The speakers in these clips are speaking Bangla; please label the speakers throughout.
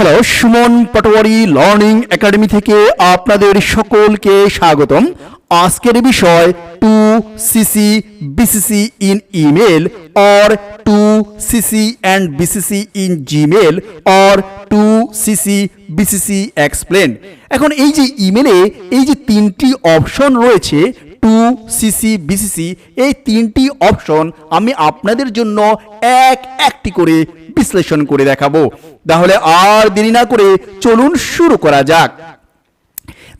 Speaker 1: Hello, Suman Patwari Learning Academy থেকে আপনাদের সকলকে স্বাগতম। আজকের বিষয় to CC BCC in email or to CC and BCC in Gmail or to CC BCC explain. এখন এই যে ইমেলে এই যে তিনটি অপশন রয়েছে টু সিসি বিসিসি, এই তিনটি অপশন আমি আপনাদের জন্য একটি করে বিশ্লেষণ করে দেখাবো। তাহলে আর দেরি না করে চলুন শুরু করা যাক।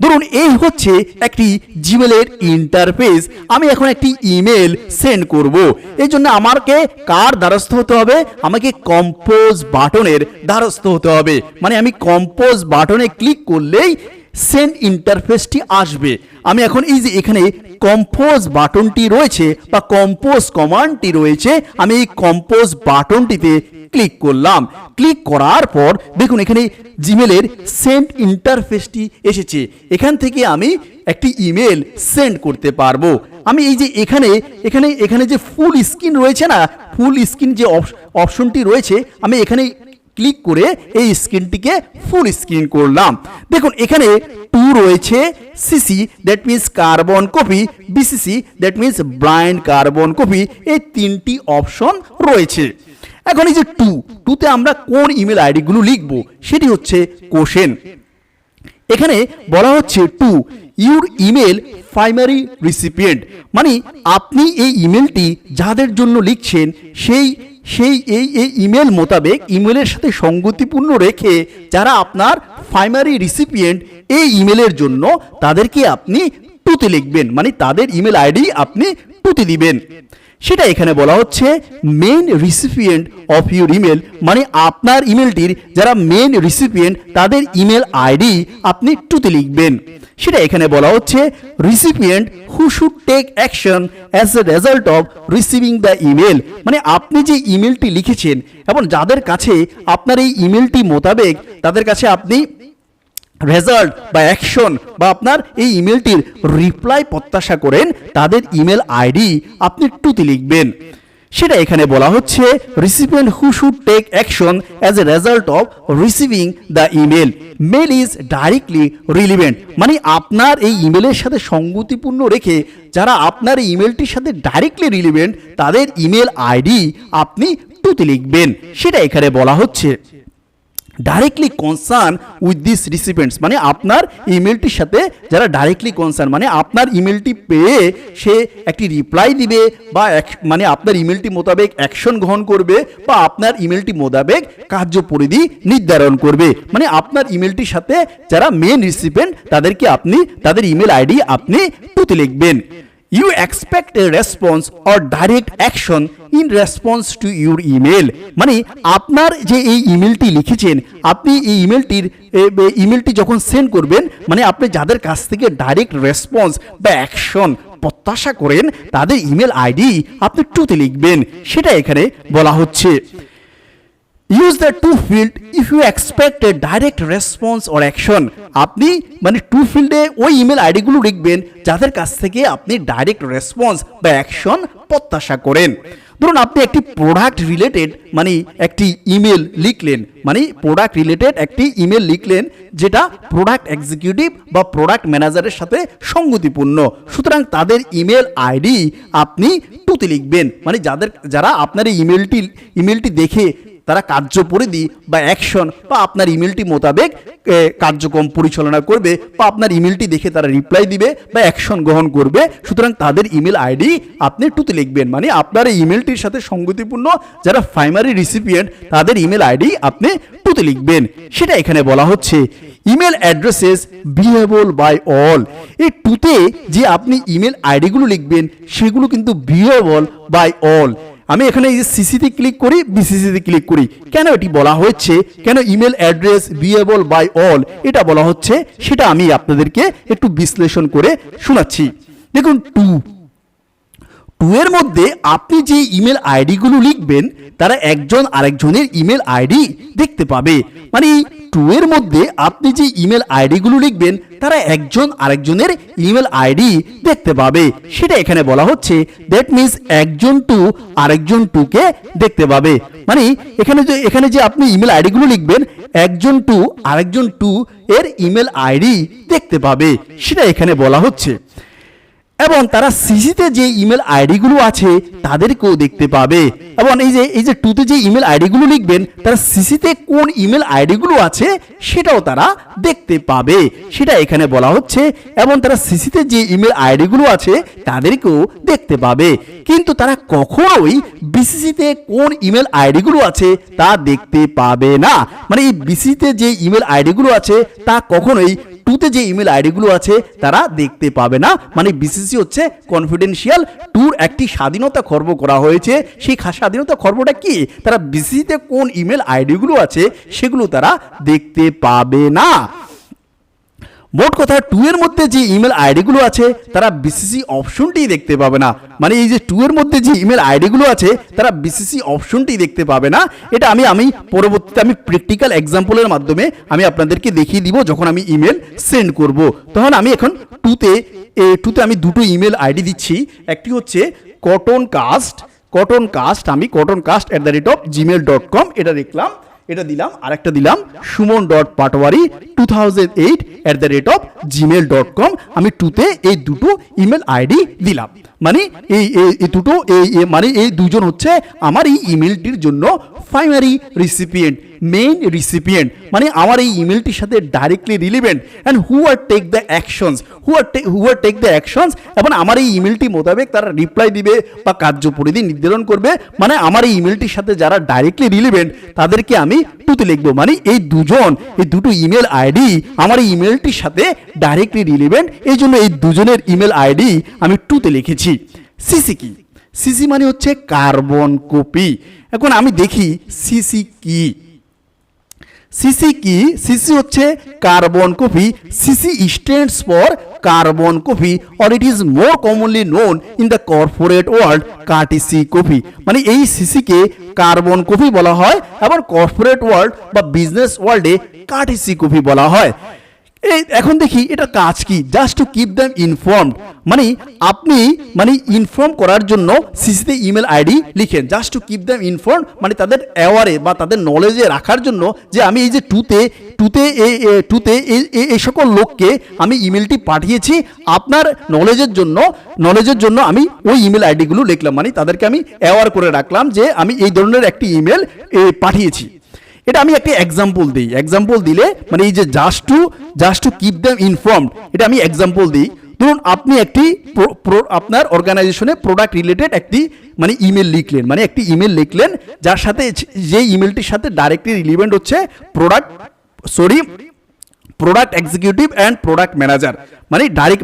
Speaker 1: ধরুন এই হচ্ছে একটি জিমেলের ইন্টারফেস। আমি এখন একটি ইমেল সেন্ড করব। এই জন্য আমাকে কার দ্বারস্থ হতে হবে? আমাকে কম্পোজ বাটনের দ্বারস্থ হতে হবে। মানে আমি কম্পোজ বাটনে ক্লিক করলেই সেন্ড ইন্টারফেসটি আসবে। আমি এখন এই যে এখানে কম্পোজ বাটনটি রয়েছে বা কম্পোজ কমান্ডটি রয়েছে, আমি এই কম্পোজ বাটনটিতে ক্লিক করলাম। ক্লিক করার পর দেখুন এখানে জিমেলের সেন্ড ইন্টারফেসটি এসেছে। এখান থেকে আমি একটি ইমেল সেন্ড করতে পারবো। আমি এই যে এখানে যে ফুল স্ক্রিন রয়েছে না, ফুল স্ক্রিন যে অপশনটি রয়েছে, আমি এখানে ক্লিক করে এই স্ক্রিনটিকে ফুল স্ক্রিন করলাম। দেখুন এখানে টু রয়েছে, CC that means carbon copy, BCC that means blind carbon copy, এই তিনটি অপশন রয়েছে। এখন এই যে টুতে আমরা কোন ইমেল আইডিগুলো লিখবো সেটি হচ্ছে কোশ্চেন। এখানে বলা হচ্ছে two your email primary recipient, মানে আপনি এই ইমেলটি যাদের জন্য লিখছেন সেই এই ইমেল মোতাবেক ইমেলের সাথে সঙ্গতিপূর্ণ রেখে যারা আপনার প্রাইমারি রিসিপিয়েন্ট এই ইমেলের জন্য তাদেরকে আপনি টুতে লিখবেন, মানে তাদের ইমেল আইডি আপনি টুতে দিবেন। সেটা এখানে বলা হচ্ছে main recipient of your email, মানে আপনার ইমেলটির যারা মেইন রিসিপিয়েন্ট তাদের ইমেল আইডি আপনি টুতে লিখবেন। সেটা এখানে বলা হচ্ছে recipient who should take action as a result of receiving the email, মানে আপনি যে ইমেলটি লিখেছেন এবং যাদের কাছে আপনার এই ইমেলটি মোতাবেক তাদের কাছে আপনি রেজাল্ট বা অ্যাকশন বা আপনার এই ইমেলটির রিপ্লাই প্রত্যাশা করেন, তাদের ইমেল আইডি আপনি টুতে লিখবেন। সেটা এখানে বলা হচ্ছে recipient who should take action as a result of receiving the email mail is directly relevant, মানে আপনার এই ইমেলের সাথে সঙ্গতিপূর্ণ রেখে যারা আপনার এই ইমেলটির সাথে ডাইরেক্টলি রিলিভেন্ট তাদের ইমেল আইডি আপনি টুতে লিখবেন। সেটা এখানে বলা হচ্ছে ডাইরেক্টলি কনসার্ন উইথ দিস রিসিপিয়েন্টস, মানে আপনার ইমেলটির সাথে যারা ডাইরেক্টলি কনসার্ন, মানে আপনার ইমেলটি পেয়ে সে একটি রিপ্লাই দিবে বা মানে আপনার ইমেলটি মোতাবেক অ্যাকশন গ্রহণ করবে বা আপনার ইমেলটি মোতাবেক কার্যপরিধি নির্ধারণ করবে, মানে আপনার ইমেলটির সাথে যারা মেন রিসিপিয়েন্ট তাদেরকে আপনি তাদের ইমেল আইডি আপনি টুতে লিখবেন। You expect a response or direct action in response to your email, মানে আপনার যে এই ইমেলটি লিখেছেন আপনি এই ইমেলটি যখন সেন্ড করবেন, মানে আপনি যাদের কাছ থেকে ডাইরেক্ট রেসপন্স বা অ্যাকশন প্রত্যাশা করেন তাদের ইমেল আইডি আপনি টুতে লিখবেন। সেটা এখানে বলা হচ্ছে use the to field if you expect a direct response or action, আপনি মানে টু ফিল্ডে ওই ইমেল আইডিগুলো লিখবেন যাদের কাছ থেকে আপনি ডাইরেক্ট রেসপন্স বা অ্যাকশন প্রত্যাশা করেন। ধরুন আপনি একটি প্রোডাক্ট রিলেটেড মানে একটি ইমেল লিখলেন, মানে প্রোডাক্ট রিলেটেড একটি ইমেল লিখলেন যেটা প্রোডাক্ট এক্সিকিউটিভ বা প্রোডাক্ট ম্যানেজারের সাথে সঙ্গতিপূর্ণ, সুতরাং তাদের ইমেল আইডি আপনি টুতে লিখবেন, মানে যারা আপনার এই ইমেলটি দেখে তারা কার্যপরিধি বা অ্যাকশন বা আপনার ইমেলটি মোতাবেক কার্যক্রম পরিচালনা করবে বা আপনার ইমেলটি দেখে তারা রিপ্লাই দিবে বা অ্যাকশন গ্রহণ করবে, সুতরাং তাদের ইমেল আইডি আপনি টুতে লিখবেন, মানে আপনার এই ইমেলটির সাথে সঙ্গতিপূর্ণ যারা প্রাইমারি রিসিপিয়েন্ট তাদের ইমেল আইডি আপনি টুতে লিখবেন। সেটা এখানে বলা হচ্ছে ইমেল অ্যাড্রেসেস ভিউয়েবল বাই অল, এই টুতে যে আপনি ইমেল আইডিগুলো লিখবেন সেগুলো কিন্তু ভিউয়েবল বাই অল। আমি এখানে এই যে সিসিতে ক্লিক করি, বিসিসিতে ক্লিক করি, কেন এটি বলা হচ্ছে, কেন ইমেল অ্যাড্রেস ভিউয়েবল বাই অল এটা বলা হচ্ছে সেটা আমি আপনাদেরকে একটু বিশ্লেষণ করে শোনাচ্ছি। দেখুন টু এর মধ্যে আপনি যে ইমেল আইডিগুলো লিখবেন তারা একজন আরেকজনের ইমেল আইডি দেখতে পাবে। মানে টু এর মধ্যে আপনি যে ইমেল আইডিগুলো লিখবেন তারা একজন আরেকজনের ইমেল আইডি দেখতে পাবে, সেটা এখানে বলা হচ্ছে। দ্যাট মিনস একজন টু আরেকজন টুকে দেখতে পাবে। মানে এখানে যে আপনি ইমেল আইডিগুলো লিখবেন একজন টু আরেকজন টু এর ইমেল আইডি দেখতে পাবে, সেটা এখানে বলা হচ্ছে। এবং তারা সিসিতে যে ইমেল আইডিগুলো আছে তাদেরকেও দেখতে পাবে। এবং এই যে টুতে যে ইমেল আইডিগুলো লিখবেন তারা সিসিতে কোন ইমেল আইডিগুলো আছে সেটাও তারা দেখতে পাবে, সেটা এখানে বলা হচ্ছে। এবং তারা সিসিতে যে ইমেল আইডিগুলো আছে তাদেরকেও দেখতে পাবে, কিন্তু তারা কখনোই বিসিসিতে কোন ইমেল আইডিগুলো আছে তা দেখতে পাবে না। মানে এই বিসিসিতে যে ইমেল আইডিগুলো আছে তা কখনোই টুতে যে ইমেল আইডিগুলো আছে তারা দেখতে পাবে না। মানে বিসিসি হচ্ছে কনফিডেন্সিয়াল, টুর একটি স্বাধীনতা খর্ব করা হয়েছে। সেই স্বাধীনতা খর্বটা কি, তারা বিসিসিতে কোন ইমেল আইডিগুলো আছে সেগুলো তারা দেখতে পাবে না। মোট কথা টু এর মধ্যে যে ইমেল আইডিগুলো আছে তারা বিসিসি অপশনটি দেখতে পাবে না। মানে এই যে টু এর মধ্যে যে ইমেল আইডিগুলো আছে তারা বিসিসি অপশনটি দেখতে পাবে না। এটা আমি পরবর্তীতে আমি প্র্যাকটিক্যাল এক্সাম্পলের মাধ্যমে আমি আপনাদেরকে দেখিয়ে দিব। যখন আমি ইমেল সেন্ড করব তখন আমি এখন টুতে আমি দুটো ইমেল আইডি দিচ্ছি। একটি হচ্ছে কটনকাস্ট, আমি cottoncast@gmail.com এটা দিলাম। আর একটা দিলাম suman.patwari2008@gmail.com। আমি টুতে এই দুটো ইমেল আইডি দিলাম। মানে এই দুজন হচ্ছে আমার এই ইমেলটির জন্য প্রাইমারি রিসিপিয়েন্ট, মেইন রিসিপিয়েন্ট। মানে আমার এই ইমেলটির সাথে directly relevant and who are take the actions এবং আমার এই ইমেলটি মোতাবেক তারা রিপ্লাই দিবে বা কার্যপরিধি নির্ধারণ করবে। মানে আমার এই ইমেলটির সাথে যারা ডাইরেক্টলি রিলেভেন্ট তাদেরকে আমি টুতে লিখবো। মানে এই দুটো ইমেল আইডি আমার এই ইমেলটির সাথে ডাইরেক্টলি রিলেভেন্ট, এই জন্য এই দুজনের ইমেল আইডি আমি টুতে লিখেছি। সিসি কি? সিসি মানে হচ্ছে কার্বন কপি। এখন আমি দেখি সিসি কি। সিসি হচ্ছে carbon copy. CC stands for carbon copy or it is more commonly known in the corporate world কার্টিসি copy. মানে এই সিসিকে কার্বন কপি বলা হয় এবং কর্পোরেট ওয়ার্ল্ড বা বিজনেস ওয়ার্ল্ডে কার্টিসি কপি বলা হয়। এখন দেখি এটা কাজ কি, just to keep them informed. মানে আপনি ইনফর্ম করার জন্য সিসিতে ইমেল আইডি লিখেন, just to keep them informed. মানে তাদের অ্যাওয়ারে বা তাদের নলেজে রাখার জন্য যে আমি এই যে টুতে এই সকল লোককে আমি ইমেলটি পাঠিয়েছি আপনার নলেজের জন্য আমি ওই ইমেল আইডিগুলো লিখলাম। মানে তাদেরকে আমি অ্যাওয়ার করে রাখলাম যে আমি এই ধরনের একটি ইমেল পাঠিয়েছি। এটা আমি একটা এক্সাম্পল দিই। এক্সাম্পল দিলে মানে এই যে just to keep them informed, এটা আমি এক্সাম্পল দিই। ধরুন আপনি আপনার অর্গানাইজেশনে প্রোডাক্ট রিলেটেড একটি ইমেল লিখলেন, একটি ইমেল লিখলেন যার সাথে যে ইমেলটির সাথে ডাইরেক্টলি রিলেভেন্ট হচ্ছে product executive and product manager.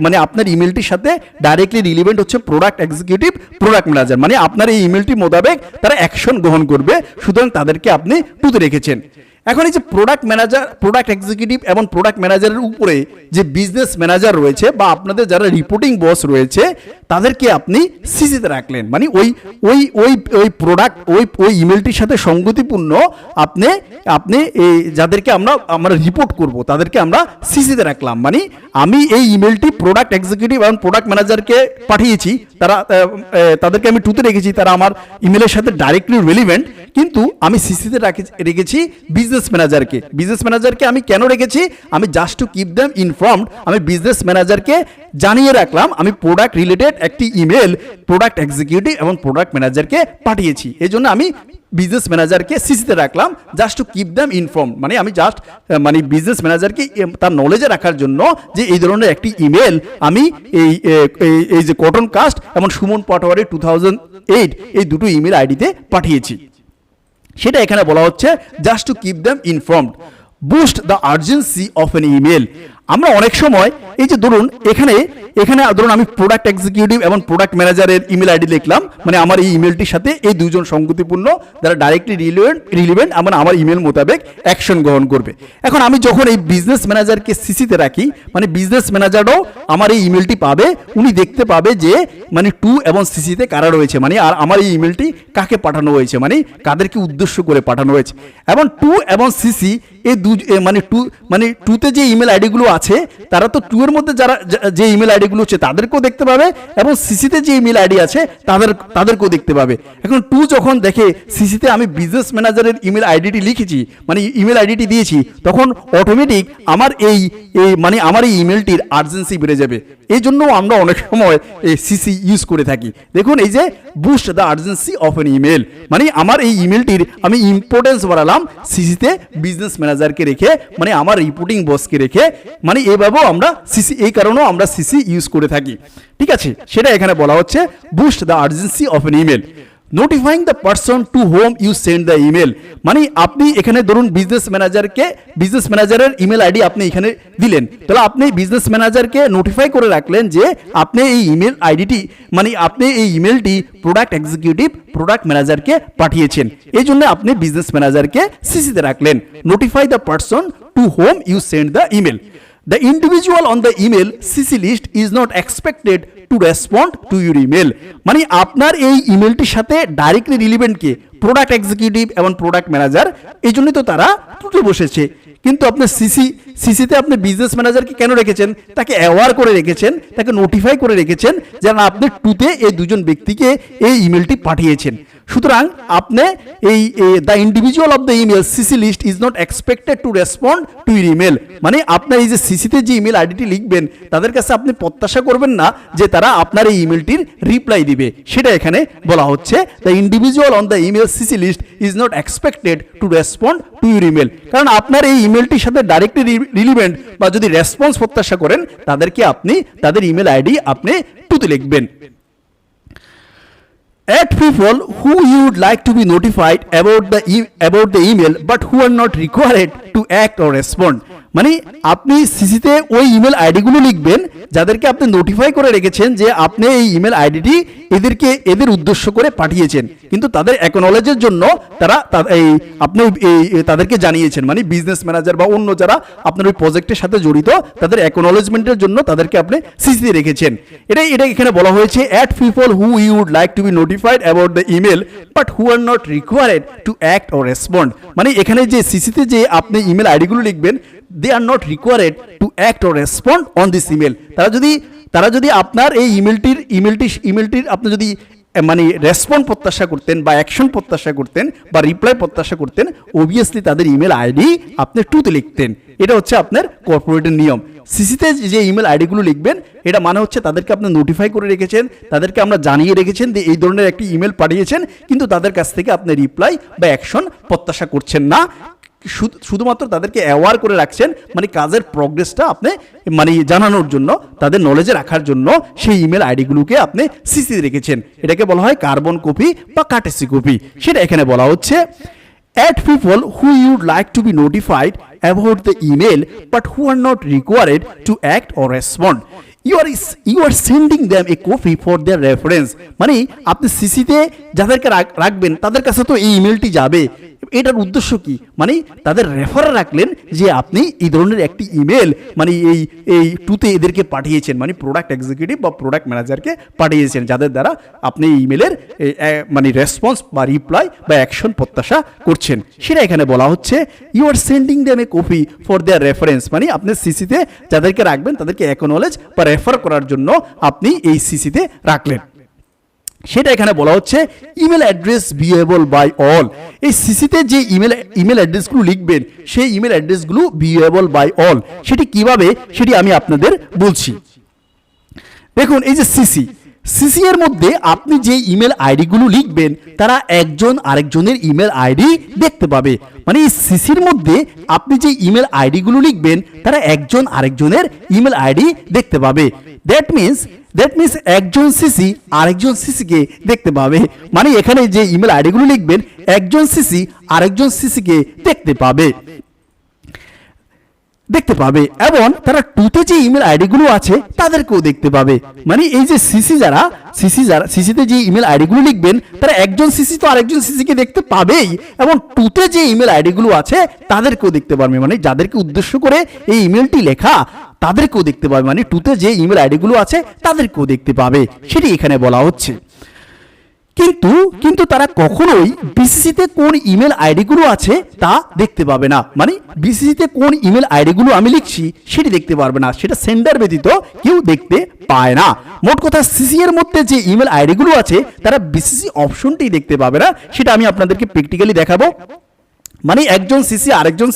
Speaker 1: মানে আপনার ইমেলটির সাথে ডাইরেক্টলি রিলেভেন্ট হচ্ছে প্রোডাক্ট এক্সিকিউটিভ, প্রোডাক্ট ম্যানেজার। মানে আপনার এই ইমেলটি মোতাবেক তারা অ্যাকশন গ্রহণ করবে, সুতরাং তাদেরকে আপনি টুতে রেখেছেন। এখন এই যে প্রোডাক্ট এক্সিকিউটিভ এবং প্রোডাক্ট ম্যানেজারের উপরে যে বিজনেস ম্যানেজার রয়েছে বা আপনাদের যারা রিপোর্টিং বস রয়েছে তাদেরকে আপনি সিসিতে রাখলেন। মানে ওই প্রোডাক্ট ওই ইমেলটির সাথে সঙ্গতিপূর্ণ আপনি যাদেরকে আমরা রিপোর্ট করব তাদেরকে আমরা সিসিতে রাখলাম। মানে আমি এই ইমেলটি প্রোডাক্ট এক্সিকিউটিভ এবং প্রোডাক্ট ম্যানেজারকে পাঠিয়েছি, তাদেরকে আমি টুতে রেখেছি, তারা আমার ইমেলের সাথে ডাইরেক্টলি রিলেভেন্ট, কিন্তু আমি সিসিতে রেখেছি বিজনেস ম্যানেজারকে আমি কেন রেখেছি? আমি just to keep them informed. আমি বিজনেস ম্যানেজারকে জানিয়ে রাখলাম আমি প্রোডাক্ট রিলেটেড একটি ইমেল প্রোডাক্ট এক্সিকিউটিভ এবং প্রোডাক্ট ম্যানেজারকে পাঠিয়েছি, এই জন্য আমি বিজনেস ম্যানেজারকে সিসিতে রাখলাম, just to keep them informed. মানে আমি জাস্ট বিজনেস ম্যানেজারকে তার নলেজে রাখার জন্য যে এই ধরনের একটি ইমেল আমি এই যে কটনকাস্ট এবং সুমন পাটোয়ারি 2008 এই দুটো ইমেল আইডিতে পাঠিয়েছি, সেটা এখানে বলা হচ্ছে just to keep them informed. Boost the urgency of an email. আমরা অনেক সময় এই যে ধরুন এখানে এখানে ধরুন আমি প্রোডাক্ট এক্সিকিউটিভ এবং প্রোডাক্ট ম্যানেজারের ইমেল আইডি লিখলাম, মানে আমার এই ইমেলটির সাথে এই দুজন সঙ্গতিপূর্ণ, যারা ডাইরেক্টলি রিলিভেন্ট আমার ইমেল মোতাবেক অ্যাকশন গ্রহণ করবে। এখন আমি যখন এই বিজনেস ম্যানেজারকে সিসিতে রাখি, মানে বিজনেস ম্যানেজারও আমার এই ইমেলটি পাবে, উনি দেখতে পাবে যে মানে টু এবং সিসিতে কারা রয়েছে, মানে আর আমার এই ইমেলটি কাকে পাঠানো হয়েছে, মানে কাদেরকে উদ্দেশ্য করে পাঠানো হয়েছে। এবং টু এবং সিসি এই মানে টুতে যে ইমেল আইডিগুলো আছে তারা তো টু এর মধ্যে যারা যে ইমেল আইডিগুলো আছে তাদেরকেও দেখতে পাবে, এবং সিসিতে যে ইমেল আইডি আছে তাদেরকেও দেখতে পাবে। এখন টু যখন দেখে সিসিতে আমি বিজনেস ম্যানেজারের ইমেল আইডিটি লিখেছি, মানে ইমেল আইডিটি দিয়েছি, তখন অটোমেটিক আমার এই ইমেলটির আর্জেন্সি বেড়ে যাবে। এই জন্য আমরা অনেক সময় এই সিসি ইউজ করে থাকি। দেখুন এই যে boost the urgency of an email, মানে আমার এই ইমেলটির আমি ইম্পর্টেন্স বাড়ালাম সিসিতে বিজনেস ম্যানেজারকে রেখে, মানে আমার রিপোর্টিং বসকে রেখে, মানে এইভাবেও আমরা সিসি, এই কারণেও আমরা সিসি ইউজ করে থাকি। ঠিক আছে, সেটা এখানে বলা হচ্ছে boost the urgency of an email. Notifying the person to whom you send the email, মানে আপনি এখানে ধরুন বিজনেস ম্যানেজারের ইমেল আইডি আপনি এখানে দিলেন, তাহলে আপনি বিজনেস ম্যানেজারকে নোটিফাই করে রাখলেন যে আপনি এই ইমেল আইডিটি, মানে আপনি এই ইমেলটি প্রোডাক্ট এক্সিকিউটিভ প্রোডাক্ট ম্যানেজারকে পাঠিয়েছেন, এই জন্য আপনি বিজনেস ম্যানেজারকে সিসিতে রাখলেন। Notify the person to whom you send the email. The individual on the email CC list is not expected to respond to your email, মানে আপনার এই ইমেলটির সাথে ডাইরেক্টলি রিলেভেন্ট কে প্রোডাক্ট এক্সিকিউটিভ এবং প্রোডাক্ট ম্যানেজার, এই জন্যই তো তারা টুতে বসেছে। কিন্তু আপনি সিসিতে আপনি বিজনেস ম্যানেজারকে কেন রেখেছেন? তাকে অ্যাওয়ার করে রেখেছেন, তাকে নোটিফাই করে রেখেছেন যে না আপনি টুতে এই দুজন ব্যক্তিকে এই ইমেলটি পাঠিয়েছেন। সুতরাং আপনি এই the individual of the email CC list is not expected to respond to your email, মানে আপনার এই যে সিসিতে যে ইমেল আইডিটি লিখবেন তাদের কাছে আপনি প্রত্যাশা করবেন না যে তারা আপনার এই ইমেলটির রিপ্লাই দিবে, সেটা এখানে বলা হচ্ছে। The individual on the email CC list is not expected to respond to your email, কারণ আপনার এই ইমেলটির সাথে ডাইরেক্টলি রিলিভেন্ট বা যদি রেসপন্স প্রত্যাশা করেন তাদেরকে আপনি তাদের ইমেল আইডি আপনি টুতে লিখবেন। Add people who you would like to be notified about the email but who are not required to act or respond, মানে আপনি সিসিতে ওই ইমেল আইডিগুলো লিখবেন যাদেরকে আপনি নোটিফাই করে রেখেছেন যে আপনি এই ইমেল আইডিটি এদের উদ্দেশ্য করে পাঠিয়েছেন, কিন্তু তাদের অ্যাকনলেজের জন্য আপনি তাদেরকে জানিয়েছেন, মানে বিজনেস ম্যানেজার বা অন্য যারা আপনার ওই প্রজেক্টের সাথে জড়িত তাদের অ্যাকনলেজমেন্টের জন্য তাদেরকে আপনি সিসিতে রেখেছেন। এটা এখানে বলা হয়েছে at people who you would like to be notified about the email but who are not required to act or respond, মানে এখানে যে সিসিতে যে আপনি ইমেল আইডিগুলো লিখবেন they are not required to act or respond on this email, তারা যদি আপনার এই ইমেলটির আপনি যদি মানে রেসপন্ড প্রত্যাশা করতেন বা অ্যাকশন প্রত্যাশা করতেন বা রিপ্লাই প্রত্যাশা করতেন, অবভিয়াসলি তাদের ইমেল আইডি আপনি টুতে লিখতেন। এটা হচ্ছে আপনার কর্পোরেটের নিয়ম। সিসিতে যে ইমেল আইডিগুলো লিখবেন এটা মানে হচ্ছে তাদেরকে আপনি নোটিফাই করে রেখেছেন, তাদেরকে আমরা জানিয়ে রেখেছেন যে এই ধরনের একটি ইমেল পাঠিয়েছেন, কিন্তু তাদের কাছ থেকে আপনি রিপ্লাই বা অ্যাকশন প্রত্যাশা করছেন না, শুধুমাত্র তাদেরকে অ্যাওয়ার করে রাখছেন, মানে কাজের প্রগ্রেসটা আপনি মানে জানানোর জন্য, তাদের নলেজে রাখার জন্য সেই ইমেল আইডিগুলোকে আপনি সিসিতে রেখেছেন। এটাকে বলা হয় কার্বন কপি বা কার্টেসি কপি, সেটা এখানে বলা হচ্ছে। Add people who you would like to be notified about the email but who are not required to act or respond. You are sending them a copy for their reference, মানে আপনি সিসিতে যাদেরকে রাখবেন তাদের কাছে তো এই ইমেলটি যাবে, এটার উদ্দেশ্য কি, মানে তাদের রেফারে রাখলেন যে আপনি এই ধরনের একটি ইমেল মানে এই টুতে এদেরকে পাঠিয়েছেন, মানে প্রোডাক্ট এক্সিকিউটিভ বা প্রোডাক্ট ম্যানেজারকে পাঠিয়েছেন, যাদের দ্বারা আপনি এই ইমেলের মানে রেসপন্স বা রিপ্লাই বা অ্যাকশন প্রত্যাশা করছেন, সেটা এখানে বলা হচ্ছে। You are sending them a copy for their reference, মানে আপনি সিসিতে যাদেরকে রাখবেন তাদেরকে অ্যাকনলেজ বা রেফার করার জন্য আপনি এই সিসিতে রাখলেন, সেটা এখানে বলা হচ্ছে। ইমেল অ্যাড্রেস ভিউয়েবল বাই অল, এই সিসিতে যে ইমেল অ্যাড্রেসগুলো লিখবেন সেই ইমেল অ্যাড্রেসগুলো ভিউয়েবল বাই অল, সেটি কিভাবে সেটি আমি আপনাদের বলছি। দেখুন এই যে সিসি এর মধ্যে আপনি যে ইমেল আইডিগুলো লিখবেন তারা একজন আরেকজনের ইমেল আইডি দেখতে পাবে, মানে এই সিসির মধ্যে আপনি যে ইমেল আইডিগুলো লিখবেন তারা একজন আরেকজনের ইমেল আইডি দেখতে পাবে। দ্যাট মিনস একজন সিসি আরেকজন সিসিকে দেখতে পাবে, মানে এখানে যে ইমেল আইডিগুলো লিখবেন একজন সিসি আরেকজন সিসিকে দেখতে পাবে। দেখতে পাবে এবং তারা টুতে যে ইমেল আইডিগুলো আছে তাদেরকেও দেখতে পাবে। মানে এই যে সিসিতে যে ইমেল আইডিগুলো লিখবেন তারা একজন সিসি তো আরেকজন সিসিকে দেখতে পাবেই এবং টুতে যে ইমেল আইডিগুলো আছে তাদেরকেও দেখতে পারবে। মানে যাদেরকে উদ্দেশ্য করে এই ইমেলটি লেখা তাদেরকেও দেখতে পাবে, মানে টুতে যে ইমেল আইডিগুলো আছে তাদেরকেও দেখতে পাবে, সেটি এখানে বলা হচ্ছে। কিন্তু তারা কখনোই বিসিসিতে কোন ইমেল আইডিগুলো আছে তা দেখতে পাবে না। মানে বিসিসিতে কোন ইমেল আইডিগুলো আমি লিখছি সেটি দেখতে পারবে না, সেটা সেন্ডার ব্যতীত কেউ দেখতে পায় না। মোট কথা সিসি এর মধ্যে যে ইমেল আইডিগুলো আছে তারা বিসিসি অপশনটি দেখতে পাবে না, সেটা আমি আপনাদেরকে প্র্যাকটিক্যালি দেখাবো। মানে একজন সিসি আরেকজন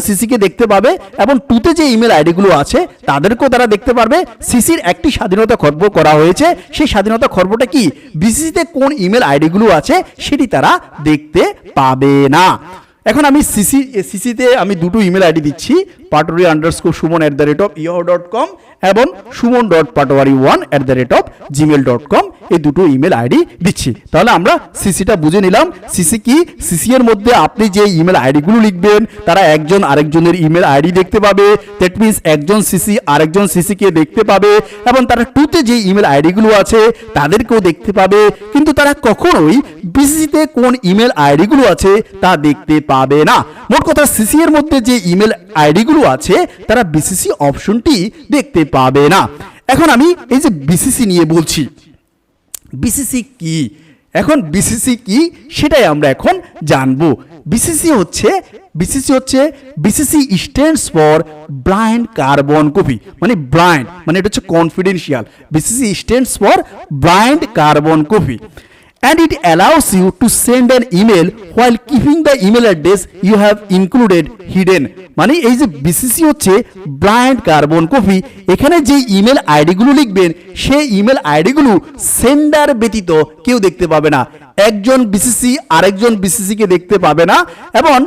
Speaker 1: সিসিকে দেখতে পাবে এবং টুতে যে ইমেল আইডিগুলো আছে তাদেরকেও তারা দেখতে পারবে। সিসির একটি স্বাধীনতা খর্ব করা হয়েছে, সেই স্বাধীনতা খর্বটা কি, বিসিসিতে কোন ইমেল আইডিগুলো আছে সেটি তারা দেখতে পাবে না। এখন আমি সিসিতে আমি দুটো ইমেল আইডি দিচ্ছি, patori_suman@yahoo.com এবং suman.patwari1@gmail.com, এই দুটো ইমেল আইডি দিচ্ছি। তাহলে আমরা সিসিটা বুঝে নিলাম। সিসি কি, সিসি এর মধ্যে আপনি যে ইমেল আইডিগুলো লিখবেন তারা একজন আরেকজনের ইমেল আইডি দেখতে পাবে। দ্যাট মিনস একজন সিসি আরেকজন সিসিকে দেখতে পাবে এবং তারা টুতে যে ইমেল আইডিগুলো আছে তাদেরকেও দেখতে পাবে। কিন্তু তারা কখনোই বিসিসিতে কোন ইমেল আইডিগুলো আছে তা দেখতে পাবে না। মোট কথা সিসি এর মধ্যে যে ইমেল আইডিগুলো আছে তারা বিসিসি অপশনটি দেখতে পাবে না। এখন আমি এই যে বিসিসি নিয়ে বলছি, বিসিসি কি, এখন বিসিসি কি সেটাই আমরা এখন জানবো। বিসিসি হচ্ছে BCC stands for blind carbon copy. মানে ব্লাইন্ড মানে এটা হচ্ছে confidential. BCC stands for blind carbon copy and it allows you to send an email while keeping the email address you have included hidden। মানে এই যে বিসিসি হচ্ছে ব্লাইন্ড কার্বন কপি, এখানে যে ইমেল আইডিগুলো লিখবেন সেই ইমেল আইডিগুলো সেন্ডার ব্যতীত কেউ দেখতে পাবে না। একজন বিসিসি আরেকজন বিসিসিকে দেখতে পাবে না এবং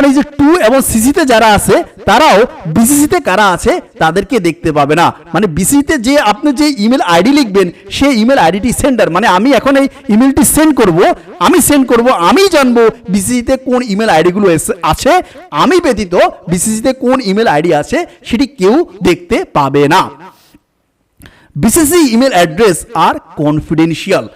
Speaker 1: এই যে টু এবং সিসিতে যারা আছে তারাও বিসিসিতে কারা আছে তাদেরকে দেখতে পাবে না। মানে বিসিসিতে যে আপনি যে ইমেল আইডি লিখবেন সেই ইমেল আইডিটি সেন্ডার, মানে আমি এখন এই ইমেলটি সেন্ড করব, আমি জানবো বিসিসিতে কোন ইমেল আইডিগুলো আছে, আমি ব্যতীত বিসিসিতে কোন ইমেল আইডি আছে সেটি কেউ দেখতে পাবে না। বিসিসি ইমেল অ্যাড্রেস আর confidential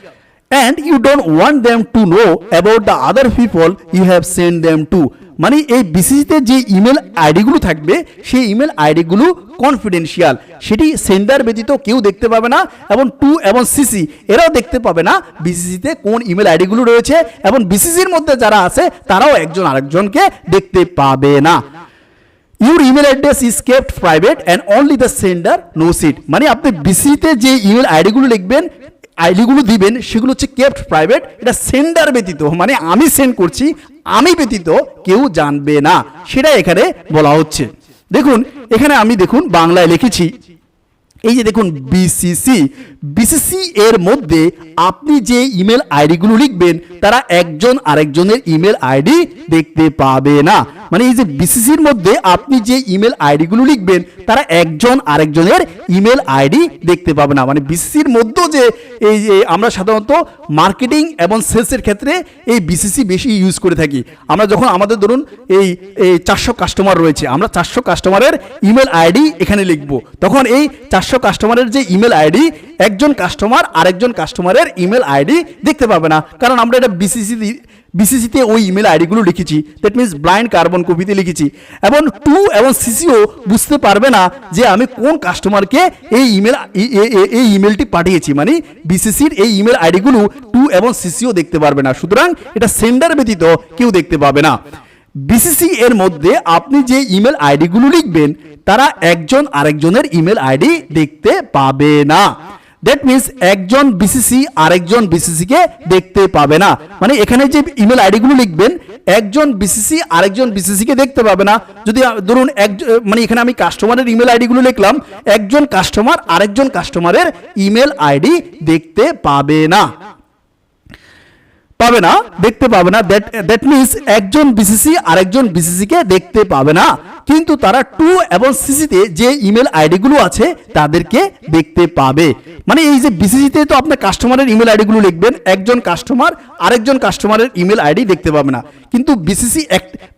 Speaker 1: and you don't want them to know about the other people you have sent them to। মানে এই বিসিসিতে যে ইমেল আইডিগুলো থাকবে সেই ইমেল আইডিগুলো কনফিডেন্সিয়াল, সেটি সেন্ডার ব্যতীত কেউ দেখতে পাবে না এবং টু এবং সিসি এরাও দেখতে পাবে না বিসিসিতে কোন ইমেল আইডিগুলো রয়েছে এবং বিসিসির মধ্যে যারা আছে তারাও একজন আরেকজনকে দেখতে পাবে না। Your email address is kept private and only the sender knows it। মানে আপনি বিসিসিতে যে ইমেল আইডিগুলো লিখবেন আইডিগুলো দিবেন সেগুলো হচ্ছে কেপ্ট প্রাইভেট, এটা সেন্ডার ব্যতীত মানে আমি সেন্ড করছি আমি ব্যতীত কেউ জানবে না, সেটা এখানে বলা হচ্ছে। দেখুন এখানে আমি দেখুন বাংলায় লিখেছি, এই যে দেখুন বিসিসি এর মধ্যে আপনি যে ইমেল আইডিগুলো লিখবেন তারা একজন আরেকজনের ইমেল আইডি দেখতে পাবে না। মানে এই যে বিসিসির মধ্যে আপনি যে ইমেল আইডিগুলো লিখবেন তারা একজন আরেকজনের ইমেল আইডি দেখতে পাবে না। মানে বিসিসির মধ্যে যে এই যে আমরা সাধারণত মার্কেটিং এবং সেলসের ক্ষেত্রে এই বিসিসি বেশি ইউজ করে থাকি। আমরা যখন আমাদের ধরুন এই 400 কাস্টমার রয়েছে, আমরা 400 কাস্টমারের ইমেল আইডি এখানে লিখব, তখন এই 400 কাস্টমারের যে ইমেল আইডি একজন কাস্টমার আরেকজন কাস্টমারের ইমেল আইডি দেখতে পাবে না, কারণ আমরা এটা বিসিসিতে ওই ইমেল আইডিগুলো লিখেছি, দ্যাট মিনস ব্লাইন্ড কার্বন কপিতে লিখেছি এবং টু এবং সিসিও বুঝতে পারবে না যে আমি কোন কাস্টমারকে এই ইমেলটি পাঠিয়েছি। মানে বিসিসির এই ইমেল আইডিগুলো টু এবং সিসিও দেখতে পারবে না, সুতরাং এটা সেন্ডার ব্যতীত কেউ দেখতে পাবে না। বিসিসি এর মধ্যে আপনি যে ইমেল আইডিগুলো লিখবেন তারা একজন আরেকজনের ইমেল আইডি দেখতে পাবে না। দ্যাট মিনস একজন বিসিসি আরেকজন বিসিসিকে দেখতে পাবে না। মানে এখানে যে ইমেল আইডিগুলো লিখবেন একজন বিসিসি আরেকজন বিসিসিকে দেখতে পাবে না। যদি ধরুন মানে এখানে আমি কাস্টমারের ইমেল আইডিগুলো লিখলাম, একজন কাস্টমার আরেকজন কাস্টমারের ইমেল আইডি দেখতে পাবে না। পাবে না, দেখতে পাবে না। দ্যাট মিনস একজন বিসিসি আরেকজন বিসিসি কে দেখতে পাবে না, কিন্তু তারা টু এবং সিসিতে যে ইমেল আইডিগুলো আছে তাদেরকে দেখতে পাবে। মানে এই যে বিসিসিতে তো আপনার কাস্টমারের ইমেল আইডিগুলো লিখবেন, একজন কাস্টমার আরেকজন কাস্টমারের ইমেল আইডি দেখতে পাবে না, কিন্তু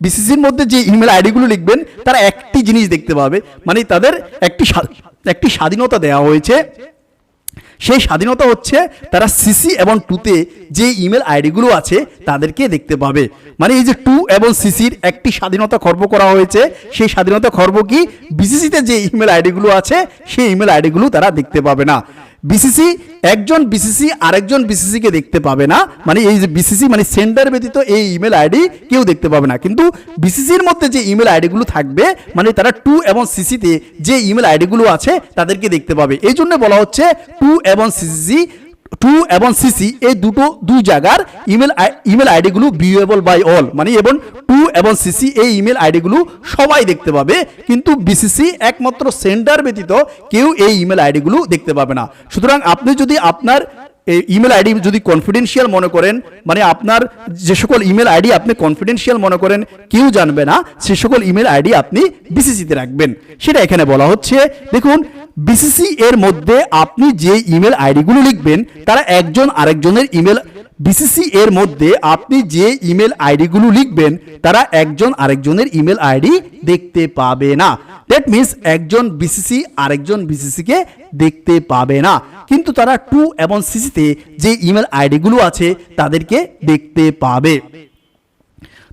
Speaker 1: বিসিসির মধ্যে যে ইমেল আইডিগুলো লিখবেন তারা একটি জিনিস দেখতে পাবে, মানে তাদের একটি স্বাধীনতা দেওয়া হয়েছে। সেই স্বাধীনতা হচ্ছে তারা সিসি এবং টুতে যে ইমেল আইডিগুলো আছে তাদেরকে দেখতে পাবে। মানে এই যে টু এবং সিসির একটি স্বাধীনতা খর্ব করা হয়েছে, সেই স্বাধীনতা খর্ব কি, বিসিসিতে যে ইমেল আইডিগুলো আছে সেই ইমেল আইডিগুলো তারা দেখতে পাবে না। বিসিসি একজন বিসিসি আরেকজন বিসিসিকে দেখতে পাবে না, মানে এই যে বিসিসি মানে সেন্ডার ব্যতীত এই ইমেল আইডি কেউ দেখতে পাবে না, কিন্তু বিসিসির মধ্যে যে ইমেল আইডিগুলো থাকবে মানে তারা টু এবং সিসিতে যে ইমেল আইডিগুলো আছে তাদেরকে দেখতে পাবে। এই জন্য বলা হচ্ছে টু এবং সিসি এই দুই জায়গার ইমেল আইডিগুলো ভিউয়েবল বাই অল, মানে এবং টু এবং সিসি এই ইমেল আইডিগুলো সবাই দেখতে পাবে, কিন্তু বিসিসি একমাত্র সেন্ডার ব্যতীত কেউ এই ইমেল আইডিগুলো দেখতে পাবে না। সুতরাং আপনি যদি আপনার ইমেল আইডি যদি কনফিডেন্সিয়াল মনে করেন, মানে আপনার যে সকল ইমেল আইডি আপনি কনফিডেন্সিয়াল মনে করেন কেউ জানবে না, সে সকল ইমেল আইডি আপনি বিসিসিতে রাখবেন, সেটা এখানে বলা হচ্ছে। দেখুন, বিসিসি এর মধ্যে আপনি যে ইমেল আইডিগুলো লিখবেন তারা একজন আরেকজনের ইমেল, বিসিসি এর মধ্যে আপনি যে ইমেল আইডিগুলো লিখবেন তারা একজন আরেকজনের ইমেল আইডি দেখতে পাবে না। দ্যাট মিনস একজন বিসিসি আরেকজন বিসিসিকে দেখতে পাবে না, কিন্তু তারা টু এবং সিসিতে যে ইমেল আইডিগুলো আছে তাদেরকে দেখতে পাবে।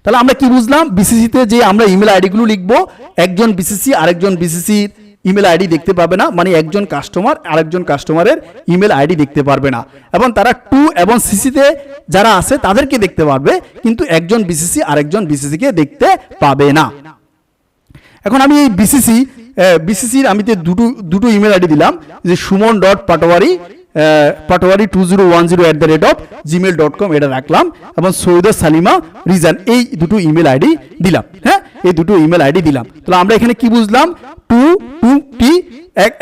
Speaker 1: তাহলে আমরা কি বুঝলাম, বিসিসিতে যে আমরা ইমেল আইডিগুলো লিখবো একজন বিসিসি আরেকজন বিসিসির ইমেল আইডি দেখতে পাবে না, মানে একজন কাস্টমার আরেকজন কাস্টমারের ইমেল আইডি দেখতে পারবে না, এবং তারা টু এবং সিসিতে যারা আছে তাদেরকে দেখতে পারবে, কিন্তু একজন বিসিসি আরেকজন বিসিসিকে দেখতে পাবে না। এখন আমি এই বিসিসির আমি দুটো ইমেল আইডি দিলাম, যে suman.patwari2010@gmail.com এটা রাখলাম, এবং সৈয়দা সালিমা রিজান এই দুটো ইমেল আইডি দিলাম। হ্যাঁ, এই দুটো ইমেল আইডি দিলাম। তাহলে আমরা এখানে কি বুঝলাম,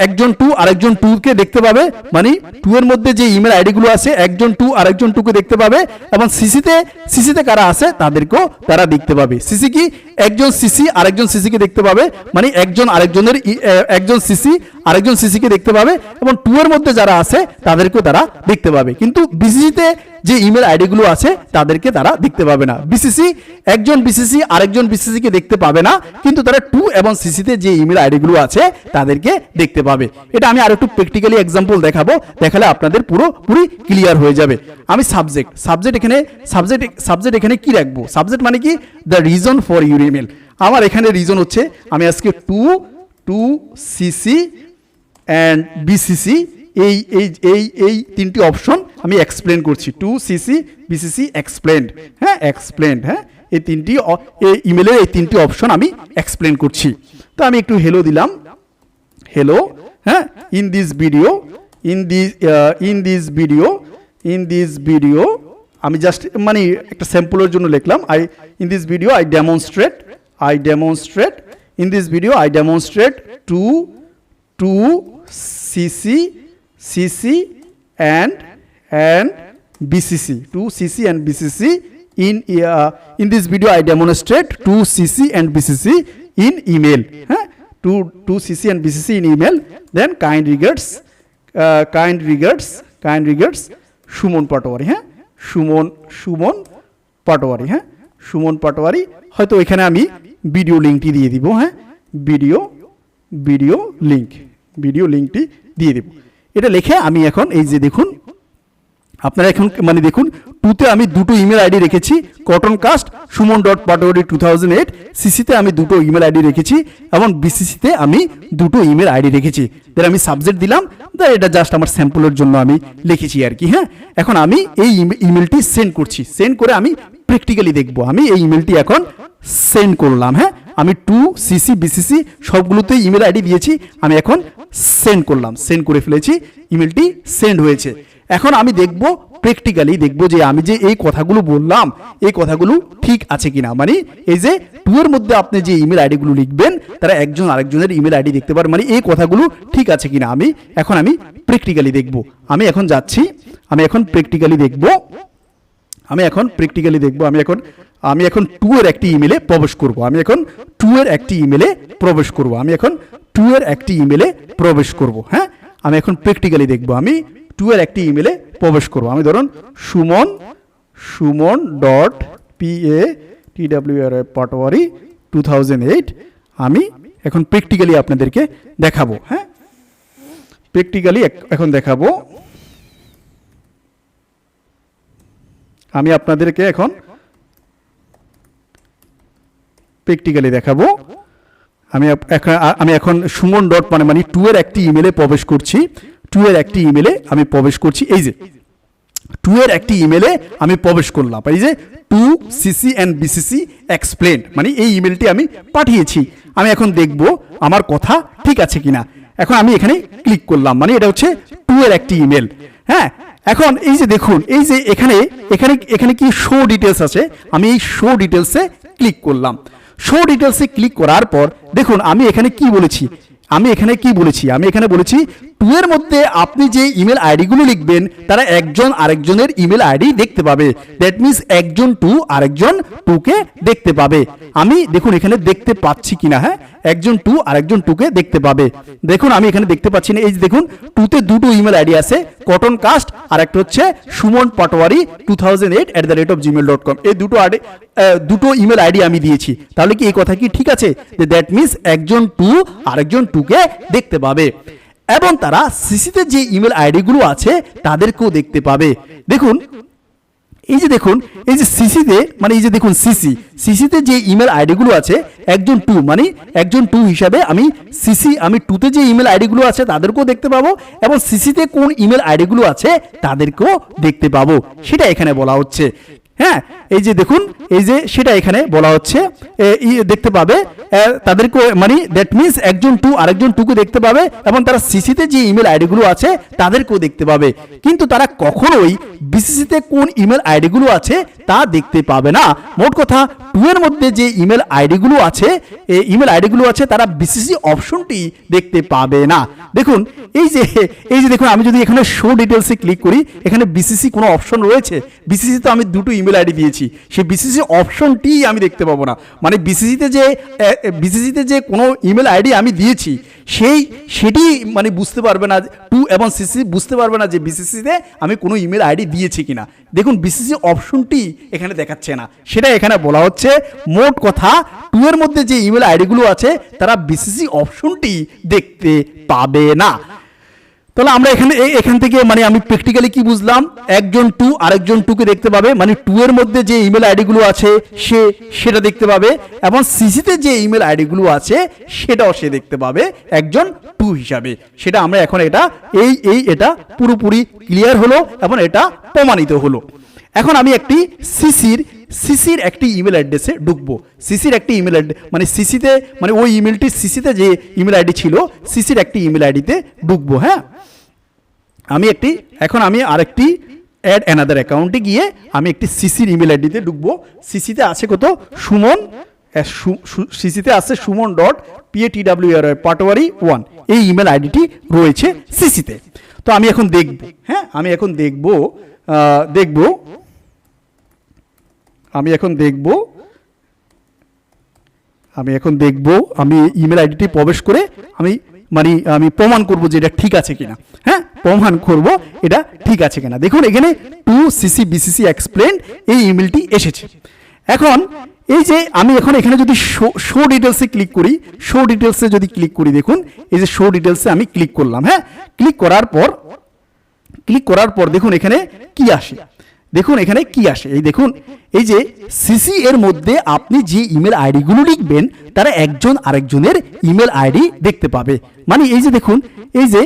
Speaker 1: একজন টু আরেকজন টু কে দেখতে পাবে, মানে টু এর মধ্যে যে ইমেল আইডিগুলো আছে একজন টু আরেকজন টু কে দেখতে পাবে, এবং সিসিতে কারা আছে তাদেরকেও তারা দেখতে পাবে। সিসি কি, একজন সিসি আরেকজন সিসিকে দেখতে পাবে, মানে একজন সিসি আরেকজন সিসিকে দেখতে পাবে, এবং টু এর মধ্যে যারা আছে তাদেরকেও তারা দেখতে পাবে, কিন্তু বিসিসিতে যে ইমেল আইডিগুলো আছে তাদেরকে তারা দেখতে পাবে না। একজন বিসিসি আরেকজন বিসিসিকে দেখতে পাবে না, কিন্তু তারা টু এবং সিসিতে যে ইমেল আইডিগুলো আছে তাদেরকে দেখতে পাবে। এটা আমি আরেকটু প্র্যাকটিক্যালি এক্সাম্পল দেখালে আপনাদের পুরোপুরি ক্লিয়ার হয়ে যাবে। আমি সাবজেক্ট এখানে কি রাখবো, সাবজেক্ট মানে কি, the reason for your email. আমার এখানে রিজন হচ্ছে আমি আজকে টু সিসি অ্যান্ড বিসিসি এই তিনটি অপশন আমি এক্সপ্লেন করছি, টু সিসি বিসিসি এক্সপ্লেন্ড। হ্যাঁ, এক্সপ্লেন্ড, হ্যাঁ, এই ইমেলের এই তিনটি অপশন আমি এক্সপ্লেন করছি। তো আমি একটু হেলো দিলাম, হেলো। হ্যাঁ, ইন দিস ভিডিও আমি জাস্ট মানে একটা স্যাম্পলের জন্য লিখলাম, in this video I demonstrate to CC and BCC, to CC and BCC in this video I demonstrate to CC and BCC in email. To CC and BCC in email. Then kind regards Suman Patowari. হ্যাঁ, সুমন পাটোয়ারি। হ্যাঁ, সুমন পাটোয়ারি। হয়তো এখানে আমি ভিডিও লিঙ্কটি দিয়ে দিব। হ্যাঁ, ভিডিও লিঙ্কটি দিয়ে দেব। এটা লিখে আমি এখন এই যে দেখুন, আপনারা এখন মানে দেখুন, টুতে আমি দুটো ইমেল আইডি রেখেছি, কটনকাস্ট suman.patwari2008, সিসিতে আমি দুটো ইমেল আইডি রেখেছি, এবং বিসিসিতে আমি দুটো ইমেল আইডি রেখেছি। দেন আমি সাবজেক্ট দিলাম, এটা জাস্ট আমার স্যাম্পলের জন্য আমি লিখেছি আর কি। হ্যাঁ, এখন আমি এই ইমেলটি সেন্ড করছি, সেন্ড করে আমি প্র্যাকটিক্যালি দেখবো। আমি এই ইমেলটি এখন সেন্ড করলাম। হ্যাঁ, আমি টু সিসি বিসিসি সবগুলোতেই ইমেল আইডি দিয়েছি, আমি এখন সেন্ড করলাম, সেন্ড করে ফেলেছি, ইমেলটি সেন্ড হয়েছে। এখন আমি প্র্যাকটিক্যালি দেখবো যে আমি যে এই কথাগুলো বললাম এই কথাগুলো ঠিক আছে কিনা, মানে এই যে টু এর মধ্যে আপনি যে ইমেল আইডিগুলো লিখবেন তারা একজন আরেকজনের ইমেল আইডি দেখতে পারে, মানে এই কথাগুলো ঠিক আছে কিনা আমি প্র্যাকটিক্যালি দেখবো। আমি এখন যাচ্ছি, আমি এখন প্র্যাকটিক্যালি দেখবো। আমি এখন প্র্যাকটিক্যালি দেখব। আমি এখন 2 এর একটি ইমেলে প্রবেশ করব। আমি এখন 2 এর একটি ইমেলে প্রবেশ করব। হ্যাঁ, আমি এখন প্র্যাকটিক্যালি দেখব। আমি 2 এর একটি ইমেলে প্রবেশ করব। আমি ধরুন suman.patwry 2008 আমি এখন প্র্যাকটিক্যালি আপনাদেরকে দেখাবো। হ্যাঁ, প্র্যাকটিক্যালি এখন দেখাবো। আমি আপনাদেরকে এখন প্র্যাকটিক্যালি দেখাবো। আমি এখন সুমন ডট মানে 2 এর একটি ইমেলে প্রবেশ করছি। 2 এর একটি ইমেলে আমি প্রবেশ করছি। এই যে 2 এর একটি ইমেলে আমি প্রবেশ করলাম। এই যে 2cc and bcc explained মানে এই ইমেলটি আমি পাঠিয়েছি। আমি এখন দেখব আমার কথা ঠিক আছে কিনা। এখন আমি এখানে ক্লিক করলাম, মানে এটা হচ্ছে 2 এর একটি ইমেল। হ্যাঁ, এখন এই যে দেখুন, এই যে এখানে কি শো ডিটেলস আছে। আমি এই শো ডিটেলসে ক্লিক করলাম। শো ডিটেলসে ক্লিক করার পর দেখুন আমি এখানে কি বলেছি। আমি এখানে বলেছি 2 এর মধ্যে আপনি যে ইমেল আইডিগুলো লিখবেন তারা একজন আরেকজনের ইমেল আইডি দেখতে পাবে। দ্যাট মিনস একজন 2 আরেকজন 2কে দেখতে পাবে। আমি দেখুন এখানে দেখতে পাচ্ছি কিনা। হ্যাঁ, একজন 2 আরেকজন 2কে দেখতে পাবে। দেখুন আমি এখানে দেখতে পাচ্ছি না। এই যে দেখুন 2তে দুটো ইমেল আইডি আছে, কটন কাস্ট আর একটা হচ্ছে সুমন পাটোয়ারি 2008@gmail.com। এই দুটো ইমেল আইডি আমি দিয়েছি। তাহলে কি এই কথা কি ঠিক আছে? দ্যাট মিনস একজন 2 আরেকজন 2কে দেখতে পাবে এবং তারা সিসিতে যে ইমেল আইডিগুলো আছে তাদেরকেও দেখতে পাবে। দেখুন এই যে সিসিতে মানে এই যে দেখুন সিসিতে যে ইমেল আইডিগুলো আছে একজন 2 মানে একজন 2 হিসাবে আমি 2তে যে ইমেল আইডিগুলো আছে তাদেরকেও দেখতে পাবো এবং সিসিতে কোন ইমেল আইডিগুলো আছে তাদেরকেও দেখতে পাবো, সেটা এখানে বলা হচ্ছে। হ্যাঁ, এই যে দেখুন এই যে সেটা এখানে বলা হচ্ছে দেখতে পাবে তাদেরকে, মানে দ্যাট মিনস একজন 2 আরেকজন 2কে দেখতে পাবে এবং তারা সিসিতে যে ইমেল আইডিগুলো আছে তাদেরকেও দেখতে পাবে। কিন্তু তারা কখনোই বিসিসিতে কোন ইমেল আইডিগুলো আছে তা দেখতে পাবে না। মোট কথা 2 এর মধ্যে যে ইমেল আইডিগুলো আছে তারা বিসিসি অপশনটি দেখতে পাবে না। দেখুন এই যে দেখুন আমি যদি এখানে শো ডিটেলসে ক্লিক করি, এখানে বিসিসি কোনো অপশন রয়েছে? বিসিসি তো আমি দুটো ইমেল আইডি দিয়েছি, সেই বিসিসি অপশনটি আমি দেখতে পাবো না। মানে বিসিসিতে যে কোনো ইমেল আইডি আমি দিয়েছি সেটি মানে বুঝতে পারবে না, 2 এবং সিসি বুঝতে পারবে না যে বিসিসিতে আমি কোনো ইমেল আইডি দিয়েছি কিনা। দেখুন বিসিসি অপশনটি এখানে দেখাচ্ছে না, সেটা এখানে বলা হচ্ছে। মোট কথা 2 এর মধ্যে যে ইমেল আইডিগুলো আছে তারা বিসিসি অপশনটি দেখতে পাবে না। তাহলে আমরা এখান থেকে মানে আমি প্র্যাকটিক্যালি কি বুঝলাম, একজন 2 আরেকজন 2কে দেখতে পাবে, মানে 2 এর মধ্যে যে ইমেল আইডিগুলো আছে সেটা দেখতে পাবে এবং সিসিতে যে ইমেল আইডিগুলো আছে সেটাও সে দেখতে পাবে একজন 2 হিসাবে। সেটা আমরা এখন এটা পুরোপুরি ক্লিয়ার হলো এবং এটা প্রমাণিত হলো। এখন আমি একটি সিসির একটি ইমেল অ্যাড্রেসে ঢুকবো। সিসির একটি ইমেল মানে সিসিতে মানে ওই ইমেলটি সিসিতে যে ইমেল আইডি ছিল সিসির একটি ইমেল আইডিতে ঢুকবো। হ্যাঁ, আমি আরেকটি অ্যাড অ্যানাদার অ্যাকাউন্টে গিয়ে আমি একটি সিসির ইমেল আইডিতে ঢুকবো। সিসিতে আছে কত? সিসিতে আছে suman.patwry1 এই ইমেল আইডিটি রয়েছে সিসিতে। তো আমি এখন দেখব। হ্যাঁ, আমি এখন দেখব আমি ইমেল আইডিটি প্রবেশ করে আমি প্রমাণ করব যে এটা ঠিক আছে কিনা। হ্যাঁ, প্রমাণ করব এটা ঠিক আছে কিনা। দেখুন এখানে 2cc explained এই ইমেলটি এসেছে। এখন এই যে আমি এখানে যদি শো ডিটেলসে ক্লিক করি, দেখুন এই যে শো ডিটেলসে আমি ক্লিক করলাম। হ্যাঁ, ক্লিক করার পর দেখুন এখানে কি আসে। এই দেখুন এই যে সিসি এর মধ্যে আপনি যে ইমেল আইডিগুলো লিখবেন তারা একজন আরেকজনের ইমেল আইডি দেখতে পাবে। মানে এই যে দেখুন এই যে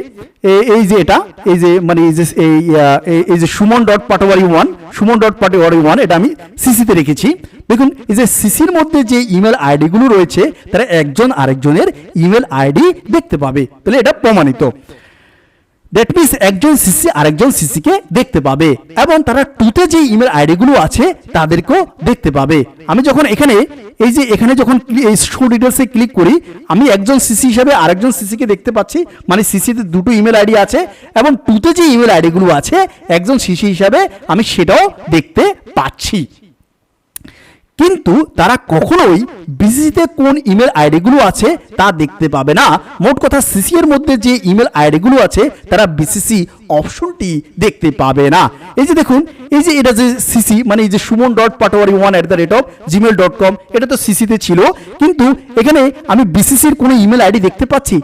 Speaker 1: suman.patwry1 এটা আমি সিসিতে রেখেছি। দেখুন এই যে সিসির মধ্যে যে ইমেল আইডিগুলো রয়েছে তারা একজন আরেকজনের ইমেল আইডি দেখতে পাবে। তাহলে এটা প্রমাণিত। দ্যাট মিনস একজন সিসি আরেকজন সিসিকে দেখতে পাবে এবং তারা 2তে যে ইমেল আইডিগুলো আছে তাদেরকেও দেখতে পাবে। আমি যখন এখানে যখন এই শো ডিটেলসে ক্লিক করি, আমি একজন সিসি হিসাবে আরেকজন সিসিকে দেখতে পাচ্ছি, মানে সিসিতে দুটো ইমেল আইডি আছে এবং 2তে যে ইমেল আইডিগুলো আছে একজন সিসি হিসাবে আমি সেটাও দেখতে পাচ্ছি, কিন্তু তারা কখনোই বিসিসিতে কোন ইমেল আইডিগুলো আছে তা দেখতে পাবে না। মোট কথা সিসি এর মধ্যে যে ইমেল আইডিগুলো আছে তারা বিসিসি অপশনটি দেখতে পাবে না। এই যে দেখুন, এই যে এটা যে সিসি মানে এই যে suman.patwari1@gmail.com, এটা তো সিসিতে ছিল, কিন্তু এখানে আমি বিসিসির কোনো ইমেল আইডি দেখতে পাচ্ছি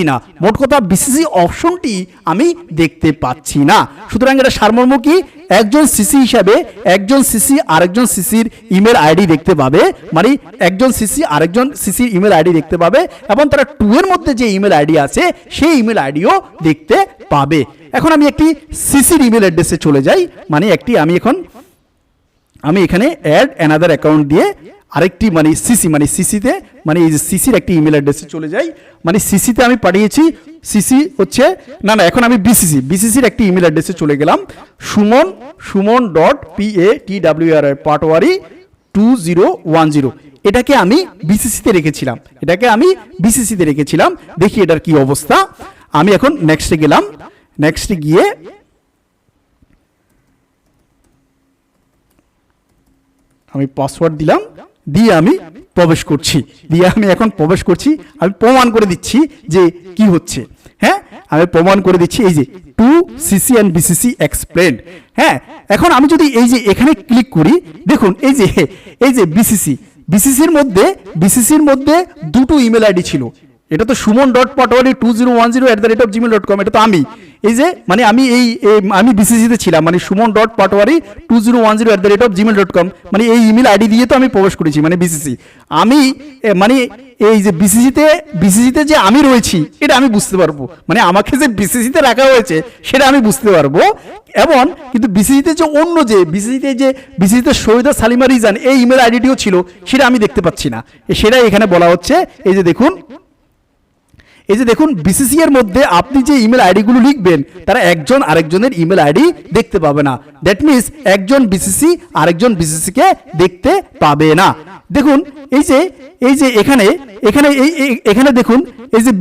Speaker 1: না। মোট কথা বিসিসি অপশনটি আমি দেখতে পাচ্ছি না। সুতরাং এটা সারমর্ম কি, একজন সিসি হিসাবে একজন সিসি আরেকজন সিসির ইমেল আইডি দেখতে পাবে, মানে একজন সিসি আরেকজন সিসির ইমেল আইডি দেখতে পাবে, এবং তারা 2 এর মধ্যে যে ইমেল আইডি আছে সেই ইমেল আইডিও দেখতে পাবে। এখন আমি একটি সিসির ইমেল অ্যাড্রেসে চলে যাই, মানে আমি এখানে অ্যাড অ্যানাদার অ্যাকাউন্ট দিয়ে আরেকটি মানে সিসিতে মানে এই যে সিসির একটি ইমেল অ্যাড্রেসে চলে যাই, মানে সিসিতে আমি পাঠিয়েছি, সিসি হচ্ছে না এখন আমি বিসিসির একটি ইমেল অ্যাড্রেসে চলে গেলাম, suman.patwari2010, এটাকে আমি বিসিসিতে রেখেছিলাম। দেখি এটার কি অবস্থা। আমি এখন নেক্সটে গেলাম, নেক্সটে গিয়ে আমি পাসওয়ার্ড দিলাম, দিয়ে আমি প্রবেশ করছি, আমি প্রমাণ করে দিচ্ছি যে কি হচ্ছে। হ্যাঁ, আমি প্রমাণ করে দিচ্ছি, এই যে 2cc and BCC explained। হ্যাঁ, এখন আমি যদি এই যে এখানে ক্লিক করি, দেখুন এই যে বিসিসির মধ্যে দুটো ইমেল আইডি ছিল। এটা তো suman.patwari2010@gmail.com, এটা তো আমি, এই যে মানে আমি বিসিসিতে ছিলাম, মানে suman.patwari2010@gmail.com, মানে এই ইমেল আইডি দিয়ে তো আমি প্রবেশ করেছি, মানে বিসিসি। আমি মানে এই যে বিসিসিতে যে আমি রয়েছি এটা আমি বুঝতে পারবো, মানে আমাকে যে বিসিসিতে রাখা হয়েছে সেটা আমি বুঝতে পারবো, এবং কিন্তু বিসিসিতে যে অন্য যে বিসিসিতে সৈয়দা সালিমা রিজান এই ইমেল আইডিটিও ছিল সেটা আমি দেখতে পাচ্ছি না। সেটাই এখানে বলা হচ্ছে। এই যে দেখুন বিসিসি এর মধ্যে আপনি যে ইমেল আইডিগুলো লিখবেন তারা একজন আরেকজনের ইমেল আইডি দেখতে পাবে না। দ্যাট মিনস একজন বিসিসি আরেকজন বিসিসিকে দেখতে পাবে না। দেখুন এই যে এখানে দেখুন এই যে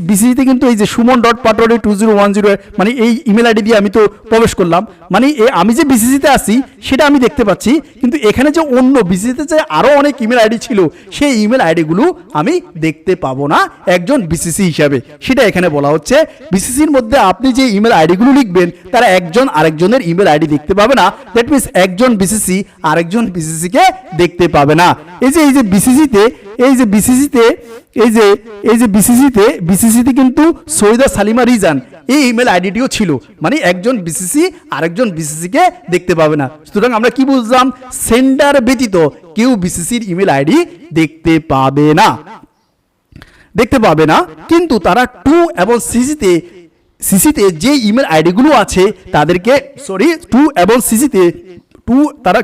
Speaker 1: বিসিসিতে কিন্তু এই যে suman.patwari2010 মানে এই ইমেল আইডি দিয়ে আমি তো প্রবেশ করলাম, মানে আমি যে বিসিসিতে আছি সেটা আমি দেখতে পাচ্ছি, কিন্তু এখানে যে অন্য বিসিসিতে যে আরো অনেক ইমেল আইডি ছিল সেই ইমেল আইডিগুলো আমি দেখতে পাবো না একজন বিসিসি হিসাবে। সেটা এখানে বলা হচ্ছে বিসিসির মধ্যে আপনি যে ইমেল আইডিগুলো লিখবেন তারা একজন আরেকজনের ইমেল আইডি দেখতে পাবে না। দ্যাট মিনস একজন বিসিসি আরেকজন বিসিসিকে দেখতে পাবে না। এই যে বিসিসিতে কিন্তু সৈয়দা সালিমা রিজান এই ইমেল আইডিটিও ছিল, মানে একজন বিসিসি আরেকজন বিসিসিকে দেখতে পাবে না। সুতরাং আমরা কি বুঝলাম, সেন্ডার ব্যতীত কেউ বিসিসির ইমেল আইডি দেখতে পাবে না, কিন্তু তারা 2 এবং সিসিতে যে ইমেল আইডিগুলো আছে তাদেরকে 2 এবং সিসিতে তারা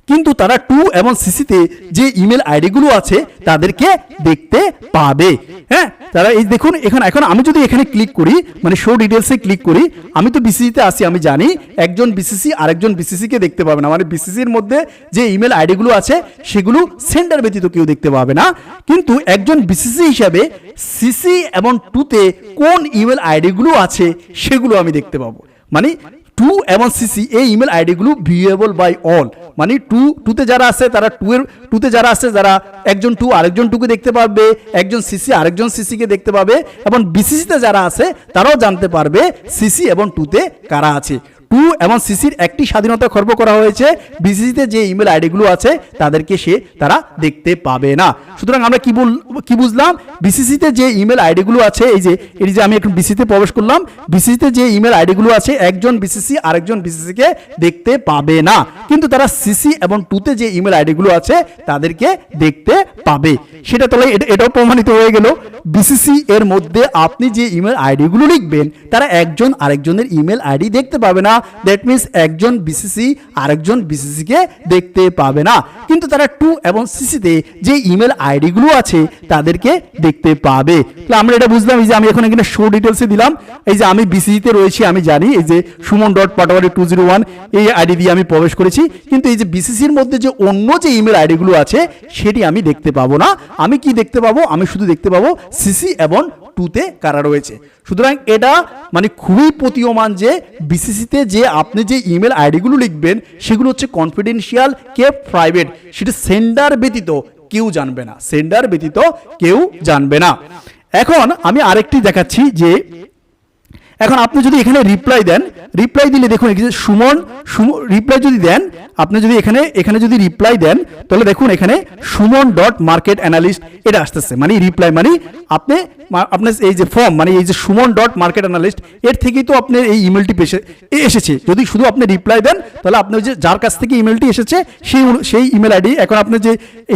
Speaker 1: কিন্তু তারা 2 এবং সিসিতে যে ইমেল আইডিগুলো আছে তাদেরকে দেখতে পাবে। হ্যাঁ, তারা এই দেখুন এখন আমি যদি এখানে ক্লিক করি, মানে শো ডিটেলসে ক্লিক করি, আমি তো বিসিসিতে আসি, আমি জানি একজন বিসিসি আরেকজন বিসিসিকে দেখতে পাবে না, মানে বিসিসির মধ্যে যে ইমেল আইডিগুলো আছে সেগুলো সেন্ডার ব্যতীত কেউ দেখতে পাবে না, কিন্তু একজন বিসিসি হিসাবে সিসি এবং 2তে কোন ইমেল আইডিগুলো আছে সেগুলো আমি দেখতে পাবো। মানে 2 এবং সিসি এই ইমেল আইডিগুলো ভিউয়েবল বাই অল, মানে 2তে যারা আছে তারা 2তে যারা আছে যারা একজন 2 আরেকজন 2কে দেখতে পাবে, একজন সিসি আরেকজন সিসিকে দেখতে পাবে, এবং বিসিসিতে যারা আছে তারাও জানতে পারবে সিসি এবং 2তে কারা আছে। 2 এবং সিসির একটি স্বাধীনতা খর্ব করা হয়েছে, বিসিসিতে যে ইমেল আইডিগুলো আছে তাদেরকে তারা দেখতে পাবে না। সুতরাং আমরা কি বুঝলাম, বিসিসিতে যে ইমেল আইডিগুলো আছে, এই যে আমি একটু বিসিসিতে প্রবেশ করলাম, বিসিসিতে যে ইমেল আইডিগুলো আছে একজন বিসিসি আরেকজন বিসিসিকে দেখতে পাবে না, কিন্তু তারা সিসি এবং 2তে যে ইমেল আইডিগুলো আছে তাদেরকে দেখতে পাবে। সেটা তাহলে এটাও প্রমাণিত হয়ে গেল, বিসিসি এর মধ্যে আপনি যে ইমেল আইডিগুলো লিখবেন তারা একজন আরেকজনের ইমেল আইডি দেখতে পাবে না। দ্যাট মিনস একজন বিসিসি আরেকজন বিসিসিকে দেখতে পাবে না, কিন্তু তারা 2 এবং সিসিতে যে ইমেল আইডিগুলো আছে তাদেরকে দেখতে পাবে। তো আমরা এটা বুঝলাম, এই যে আমি এখন এখানে শো ডিটেলসে দিলাম, এই যে আমি বিসিসিতে রয়েছি, আমি জানি এই যে suman.patwari201 এই আইডি দিয়ে আমি প্রবেশ করেছি, কিন্তু এই যে বিসিসির মধ্যে যে অন্য যে ইমেল আইডিগুলো আছে সেটি আমি দেখতে পাবো না। আমি কি দেখতে পাবো, আমি শুধু দেখতে পাবো সিসি এবং টুতে কারা রয়েছে। সুতরাং এটা মানে খুবই প্রতীয়মান যে বিসিসিতে যে আপনি যে ইমেল আইডিগুলো লিখবেন সেগুলো হচ্ছে কনফিডেন্সিয়াল, কেপ প্রাইভেট, সেটা সেন্ডার ব্যতীত কেউ জানবে না, সেন্ডার ব্যতীত কেউ জানবে না। এখন আমি আরেকটি দেখাচ্ছি যে এখন আপনি যদি এখানে রিপ্লাই দেন, রিপ্লাই দিলে দেখুন সুমন রিপ্লাই যদি দেন, আপনি যদি এখানে যদি রিপ্লাই দেন তাহলে দেখুন এখানে সুমন ডট মার্কেট অ্যানালিস্ট এটা আসতেছে, মানে রিপ্লাই মানে আপনার এই যে ফর্ম মানে এই যে সুমন ডট মার্কেট অ্যানালিস্ট এর থেকেই তো আপনার এই ইমেলটি এসেছে। যদি শুধু আপনি রিপ্লাই দেন তাহলে আপনি যে যার কাছ থেকে ইমেলটি এসেছে সেই ইমেল আইডি, এখন আপনি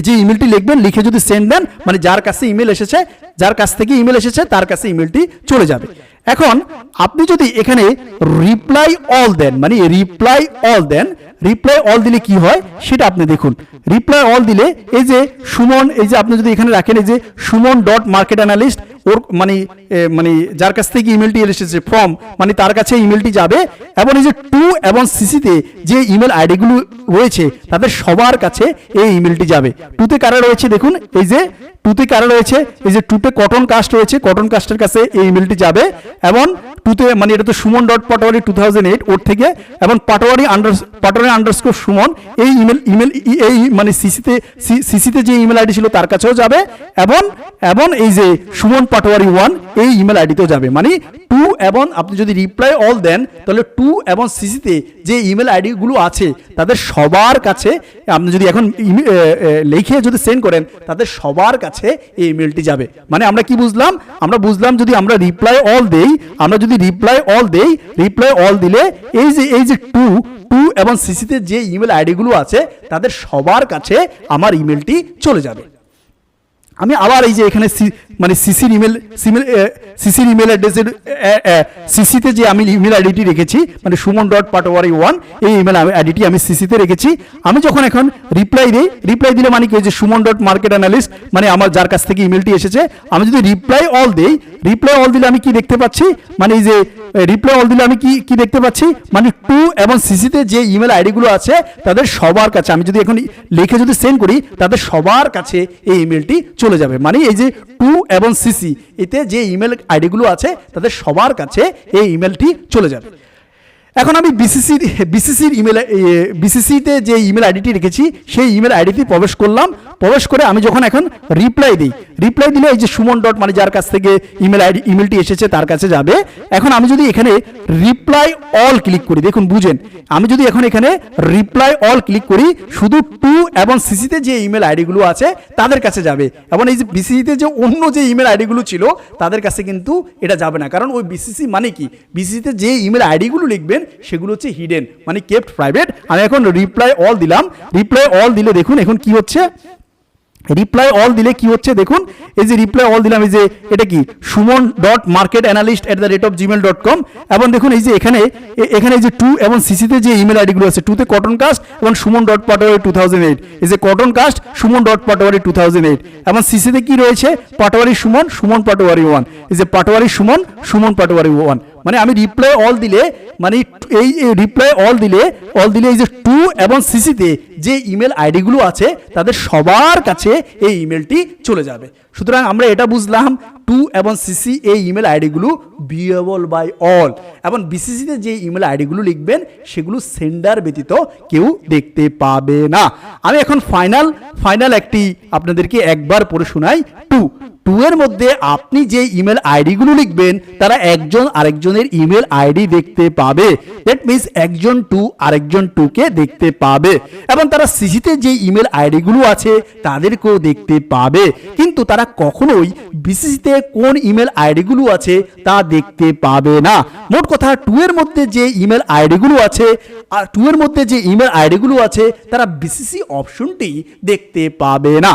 Speaker 1: যে ইমেলটি লিখবেন লিখে যদি সেন্ড দেন মানে যার কাছে ইমেল এসেছে, যার কাছ থেকে ইমেল এসেছে তার কাছে ইমেলটি চলে যাবে। এখন আপনি যদি এখানে রিপ্লাই অল দেন, মানে রিপ্লাই অল দেন, রিপ্লাই অল দিলে কি হয় সেটা আপনি দেখুন। রিপ্লাই অল দিলে এই যে সুমন, এই যে আপনি যদি এখানে রাখেন এই যে সুমন ডট মার্কেট অ্যানালিস্ট ওর মানে যার কাছ থেকে ইমেলটি এসেছে ফর্ম মানে তার কাছে ইমেলটি যাবে, এবং এই যে টু এবং সিসিতে যে ইমেল আইডিগুলো রয়েছে তাদের সবার কাছে এই ইমেলটি যাবে। টুতে কারা রয়েছে দেখুন, এই যে টুতে কারা রয়েছে, এই যে টুতে কটন কাস্ট রয়েছে, কটন কাস্টের কাছে এই ইমেলটি যাবে, এবং টুতে মানে এটা তো সুমন ডট পাটোয়ারি 2008 ওর থেকে, এবং পাটোয়ারি আন্ডারস্কোর সুমন এই ইমেল এই মানে সিসিতে যে ইমেল আইডি ছিল তার কাছেও যাবে, এবং এই যে সুমন পাটোয়ারি 1 এই ইমেল আইডিতেও যাবে। মানে টু এবং আপনি যদি রিপ্লাই অল দেন তাহলে টু এবং সিসিতে যে ইমেল আইডিগুলো আছে তাদের সবার কাছে, আপনি যদি এখন লিখে যদি সেন্ড করেন তাদের সবার কাছে এই ইমেলটি যাবে। মানে আমরা কি বুঝলাম, আমরা বুঝলাম যদি আমরা রিপ্লাই অল দেই, আমরা যদি রিপ্লাই অল দিলে এই যে টু এবং সিসিতে যে ইমেল আইডিগুলো আছে তাদের সবার কাছে আমার ইমেলটি চলে যাবে। আমি আবার এই যে এখানে মানে সিসির ইমেল অ্যাড্রেসের সিসিতে যে আমি ইমেল আইডিটি রেখেছি মানে সুমন ডট পাটোয়ারি 1 এই ইমেল আইডিটি আমি সিসিতে রেখেছি। আমি যখন এখন রিপ্লাই দিলে মানে কি যে সুমন ডট মার্কেট অ্যানালিস্ট মানে আমার যার কাছ থেকে ইমেলটি এসেছে, আমি যদি রিপ্লাই অল দিলে আমি কি দেখতে পাচ্ছি, মানে এই যে রিপ্লাই অল দিলে আমি কি দেখতে পাচ্ছি, মানে টু এবং সিসিতে যে ইমেল আইডিগুলো আছে তাদের সবার কাছে আমি যদি এখন লিখে যদি সেন্ড করি তাদের সবার কাছে এই ইমেলটি চলে যাবে। মানে এই যে টু এবং সিসি এতে যে ইমেল আইডিগুলো আছে তাদের সবার কাছে এই ইমেলটি চলে যাবে। এখন আমি বিসিসিতে যে ইমেল আইডিটি রেখেছি সেই ইমেল আইডিতে প্রবেশ করলাম, প্রবেশ করে আমি যখন এখন রিপ্লাই দিলে এই যে সুমন ডট মানে যার কাছ থেকে ইমেলটি এসেছে তার কাছে যাবে। এখন আমি যদি এখানে রিপ্লাই অল ক্লিক করি, দেখুন বুঝেন, আমি যদি এখন এখানে রিপ্লাই অল ক্লিক করি শুধু টু এবং সিসিতে যে ইমেল আইডিগুলো আছে তাদের কাছে যাবে, এবং এই যে বিসিসিতে যে অন্য যে ইমেল আইডিগুলো ছিল তাদের কাছে কিন্তু এটা যাবে না। কারণ ওই বিসিসি মানে কি, বিসিসিতে যে ইমেল আইডিগুলো লিখবেন সেগুলো হচ্ছে হিডেন মানে কেপ্ট প্রাইভেট। আমি এখন রিপ্লাই অল দিলাম, রিপ্লাই অল দিলে দেখুন এখন কি হচ্ছে, রিপ্লাই অল দিলে কি হচ্ছে দেখুন, এই যে রিপ্লাই অল দিলাম এই যে এটা কি Suman dot market analyst @gmail.com, এবং দেখুন এই যে এখানে এই যে টু এবং সিসিতে যে ইমেল আইডিগুলো আছে টুতে কটন কাস্ট এবং সুমন ডট পাটোয়ারি 2008, এই যে cotton cast Suman dot Patowari 2008, এবং সিসিতে কি রয়েছে পাটোয়ারি সুমন পাটোয়ারি 1, এই যে পাটোয়ারি সুমন পাটোয়ারি 1। মানে আমি রিপ্লাই অল দিলে মানে এই রিপ্লাই অল দিলে এই যে টু এবং সিসিতে যে ইমেল আইডিগুলো আছে তাদের সবার কাছে এই ইমেলটি চলে যাবে। সুতরাং আমরা এটা বুঝলাম টু এবং সিসি এই ইমেল আইডিগুলো ভিউয়েবল বাই অল, এবং বিসিসিতে যে ইমেল আইডিগুলো লিখবেন সেগুলো সেন্ডার ব্যতীত কেউ দেখতে পাবে না। আমি এখন ফাইনাল একটি আপনাদেরকে একবার পড়ে শোনাই। টু এর মধ্যে আপনি যে ইমেল আইডিগুলো লিখবেন তারা একজন আরেকজনের ইমেল আইডি দেখতে পাবে, দ্যাট মিনস একজন টু আরেকজন টুকে দেখতে পাবে, এবং তারা সিসিতে যে ইমেল আইডিগুলো আছে তাদেরকেও দেখতে পাবে, কিন্তু তারা কখনোই বিসিসিতে কোন ইমেল আইডিগুলো আছে তা দেখতে পাবে না। মোট কথা টু এর মধ্যে যে ইমেল আইডিগুলো আছে তারা বিসিসি অপশনটি দেখতে পাবে না।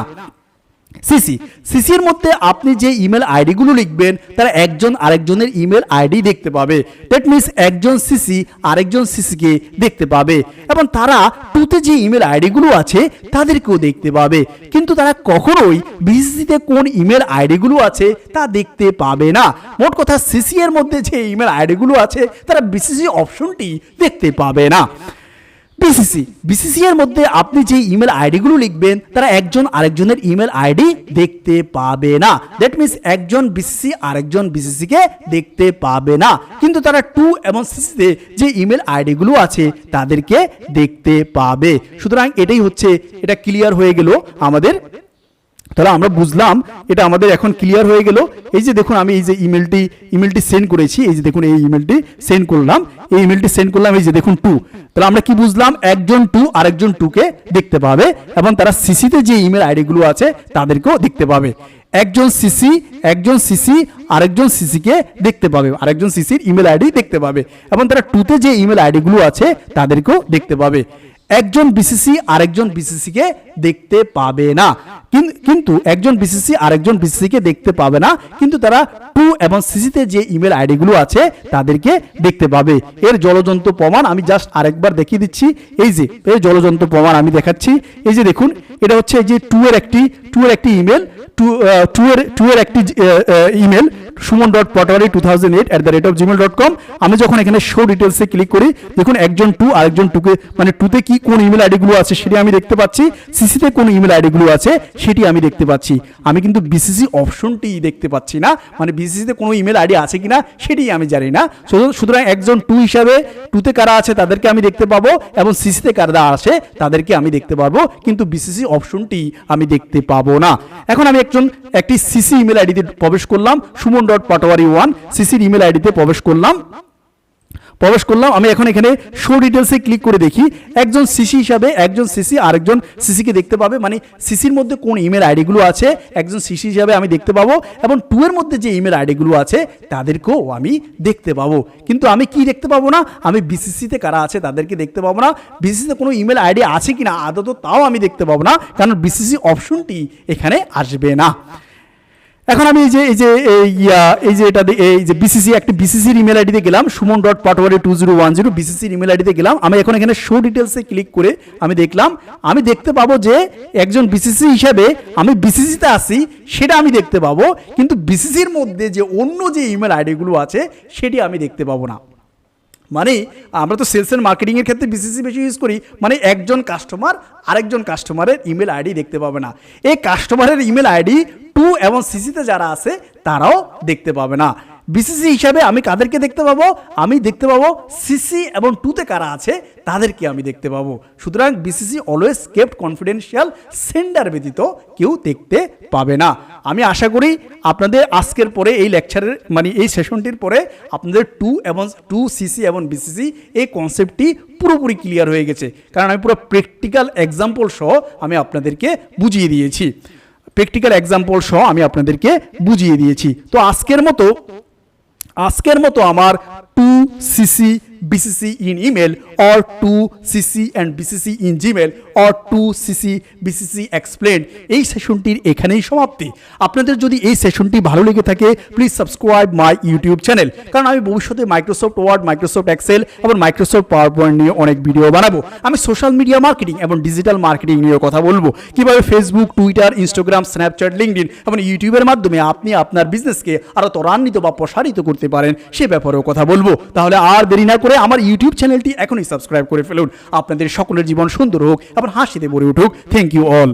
Speaker 1: সিসির মধ্যে আপনি যে ইমেল আইডিগুলো লিখবেন তারা একজন আরেকজনের ইমেল আইডি দেখতে পাবে, দ্যাট মিনস একজন সিসি আরেকজন সিসিকে দেখতে পাবে, এবং তারা টুতে যে ইমেল আইডিগুলো আছে তাদেরকেও দেখতে পাবে, কিন্তু তারা কখনোই বিসিসিতে কোন ইমেল আইডিগুলো আছে তা দেখতে পাবে না। মোট কথা সিসি এর মধ্যে যে ইমেল আইডিগুলো আছে তারা বিসিসি অপশনটি দেখতে পাবে না। বিসিসি এর মধ্যে আপনি যে ইমেল আইডিগুলো লিখবেন তারা একজন আরেকজনের ইমেল আইডি দেখতে পাবে না। দ্যাট মিনস একজন বিসিসি আরেকজন বিসিসিকে দেখতে পাবে না, কিন্তু তারা টু এবং সিসিতে যে ইমেল আইডিগুলো আছে তাদেরকে দেখতে পাবে। সুতরাং এটাই হচ্ছে, এটা ক্লিয়ার হয়ে গেল আমাদের। তাহলে আমরা বুঝলাম, এটা আমাদের এখন ক্লিয়ার হয়ে গেল। এই যে দেখুন আমি এই যে ইমেলটি সেন্ড করেছি, এই যে দেখুন এই ইমেলটি সেন্ড করলাম, এই যে দেখুন টু। তাহলে আমরা কি বুঝলাম, একজন টু আরেকজন টুকে দেখতে পাবে এবং তারা সিসিতে যে ইমেল আইডিগুলো আছে তাদেরকেও দেখতে পাবে। একজন সিসি আরেকজন সিসিকে দেখতে পাবে, আরেকজন সিসির ইমেল আইডি দেখতে পাবে এবং তারা টুতে যে ইমেল আইডিগুলো আছে তাদেরকেও দেখতে পাবে। একজন বিসিসি আরেকজন বিসিসিকে দেখতে পাবে না, কিন্তু একজন বিসিসি আরেকজন বিসিসিকে দেখতে পাবে না, কিন্তু তারা টু এবং সিসিতে যে ইমেল আইডিগুলো আছে তাদেরকে দেখতে পাবে। এর জলজন্ত প্রমাণ আমি জাস্ট আরেকবার দেখিয়ে দিচ্ছি। এই যে এর জলজন্ত প্রমাণ আমি দেখাচ্ছি। এই যে দেখুন, এটা হচ্ছে যে টু এর একটি ইমেল, টু এর একটি ইমেল suman.patwari2008@gmail.com। আমি যখন এখানে শো ডিটেলসে ক্লিক করি, দেখুন একজন টু আরেকজন টুকে, মানে টুতে কি কোন ইমেল আইডিগুলো আছে সেটি আমি দেখতে পাচ্ছি, সিসিতে কোন ইমেল আইডিগুলো আছে সেটি আমি দেখতে পাচ্ছি। আমি কিন্তু বিসিসি অপশনটি দেখতে পাচ্ছি না, মানে বিসিসিতে কোনো ইমেল আইডি আছে কিনা সেটি আমি জানি না। সুতরাং একজন টু হিসাবে টুতে কারা আছে তাদেরকে আমি দেখতে পাবো এবং সিসিতে কারা আছে তাদেরকে আমি দেখতে পারবো, কিন্তু বিসিসি অপশনটি আমি দেখতে পাবো না। এখন আমি একটি সিসি ইমেল আইডিতে প্রবেশ করলাম, suman.patwari1 সিসির ইমেল আইডিতে প্রবেশ করলাম। আমি এখন এখানে শো ডিটেলসে ক্লিক করে দেখি, একজন সিসি হিসাবে একজন সিসি আরেকজন সিসিকে দেখতে পাবে, মানে সিসির মধ্যে কোন ইমেল আইডিগুলো আছে একজন সিসি হিসাবে আমি দেখতে পাবো এবং টু এর মধ্যে যে ইমেল আইডিগুলো আছে তাদেরকেও আমি দেখতে পাবো। কিন্তু আমি কি দেখতে পাবো না, আমি বিসিসিতে কারা আছে তাদেরকে দেখতে পাবো না, বিসিসিতে কোনো ইমেল আইডি আছে কিনা আদত তাও আমি দেখতে পাবো না, কারণ বিসিসি অপশনটি এখানে আসবে না। এখন আমি এই যে বিসিসির ইমেল আইডিতে গেলাম, suman.patwari2010 বিসিসির ইমেল আইডিতে গেলাম। আমি এখন এখানে শো ডিটেলসে ক্লিক করে আমি দেখলাম, আমি দেখতে পাবো যে একজন বিসিসি হিসাবে আমি বিসিসিতে আসি সেটা আমি দেখতে পাবো, কিন্তু বিসিসির মধ্যে যে অন্য যে ইমেল আইডিগুলো আছে সেটি আমি দেখতে পাবো না। মানে আমরা তো সেলস এন্ড মার্কেটিং এর ক্ষেত্রে বিসিসি বেশি ইউজ করি, মানে একজন কাস্টমার আরেকজন কাস্টমারের ইমেল আইডি দেখতে পাবে না। এই কাস্টমারের ইমেল আইডি টু এবং সিসিতে যারা আছে তারাও দেখতে পাবে না। বিসিসি হিসাবে আমি কাদেরকে দেখতে পাবো, আমি দেখতে পাবো সিসি এবং টুতে কারা আছে তাদেরকে আমি দেখতে পাবো। সুতরাং BCC always kept confidential, sender ব্যতীত কেউ দেখতে পাবে না। আমি আশা করি আপনাদের আজকের পরে এই লেকচারের, মানে এই সেশনটির পরে আপনাদের টু সিসি এবং বিসিসি এই কনসেপ্টটি পুরোপুরি ক্লিয়ার হয়ে গেছে, কারণ আমি পুরো প্র্যাকটিক্যাল এক্সাম্পল সহ আমি আপনাদেরকে বুঝিয়ে দিয়েছি। তো আজকের মতো আমার to CC BCC in email or to CC and BCC in Gmail or to CC BCC explained এই সেশনটির এখানেই সমাপ্তি। আপনাদের যদি এই সেশনটি ভালো লেগে থাকে please subscribe my YouTube channel, কারণ আমি ভবিষ্যতে মাইক্রোসফট ওয়ার্ড, মাইক্রোসফট এক্সেল এবং মাইক্রোসফট পাওয়ার পয়েন্ট নিয়ে অনেক ভিডিও বানাবো। আমি সোশ্যাল মিডিয়া মার্কেটিং এবং ডিজিটাল মার্কেটিং নিয়ে কথা বলবো, কিভাবে Facebook, Twitter, Instagram, Snapchat, LinkedIn এবং ইউটিউবের মাধ্যমে আপনি আপনার বিজনেসকে আরও ত্বরান্বিত বা প্রসারিত করতে পারেন সে ব্যাপারেও কথা বলবো। তাহলে আর দেরি না করে আমার ইউটিউব চ্যানেলটি এখনই সাবস্ক্রাইব করে ফেলুন। আপনাদের সকলের জীবন সুন্দর হোক এবং হাসিতে ভরে উঠুক। Thank you all.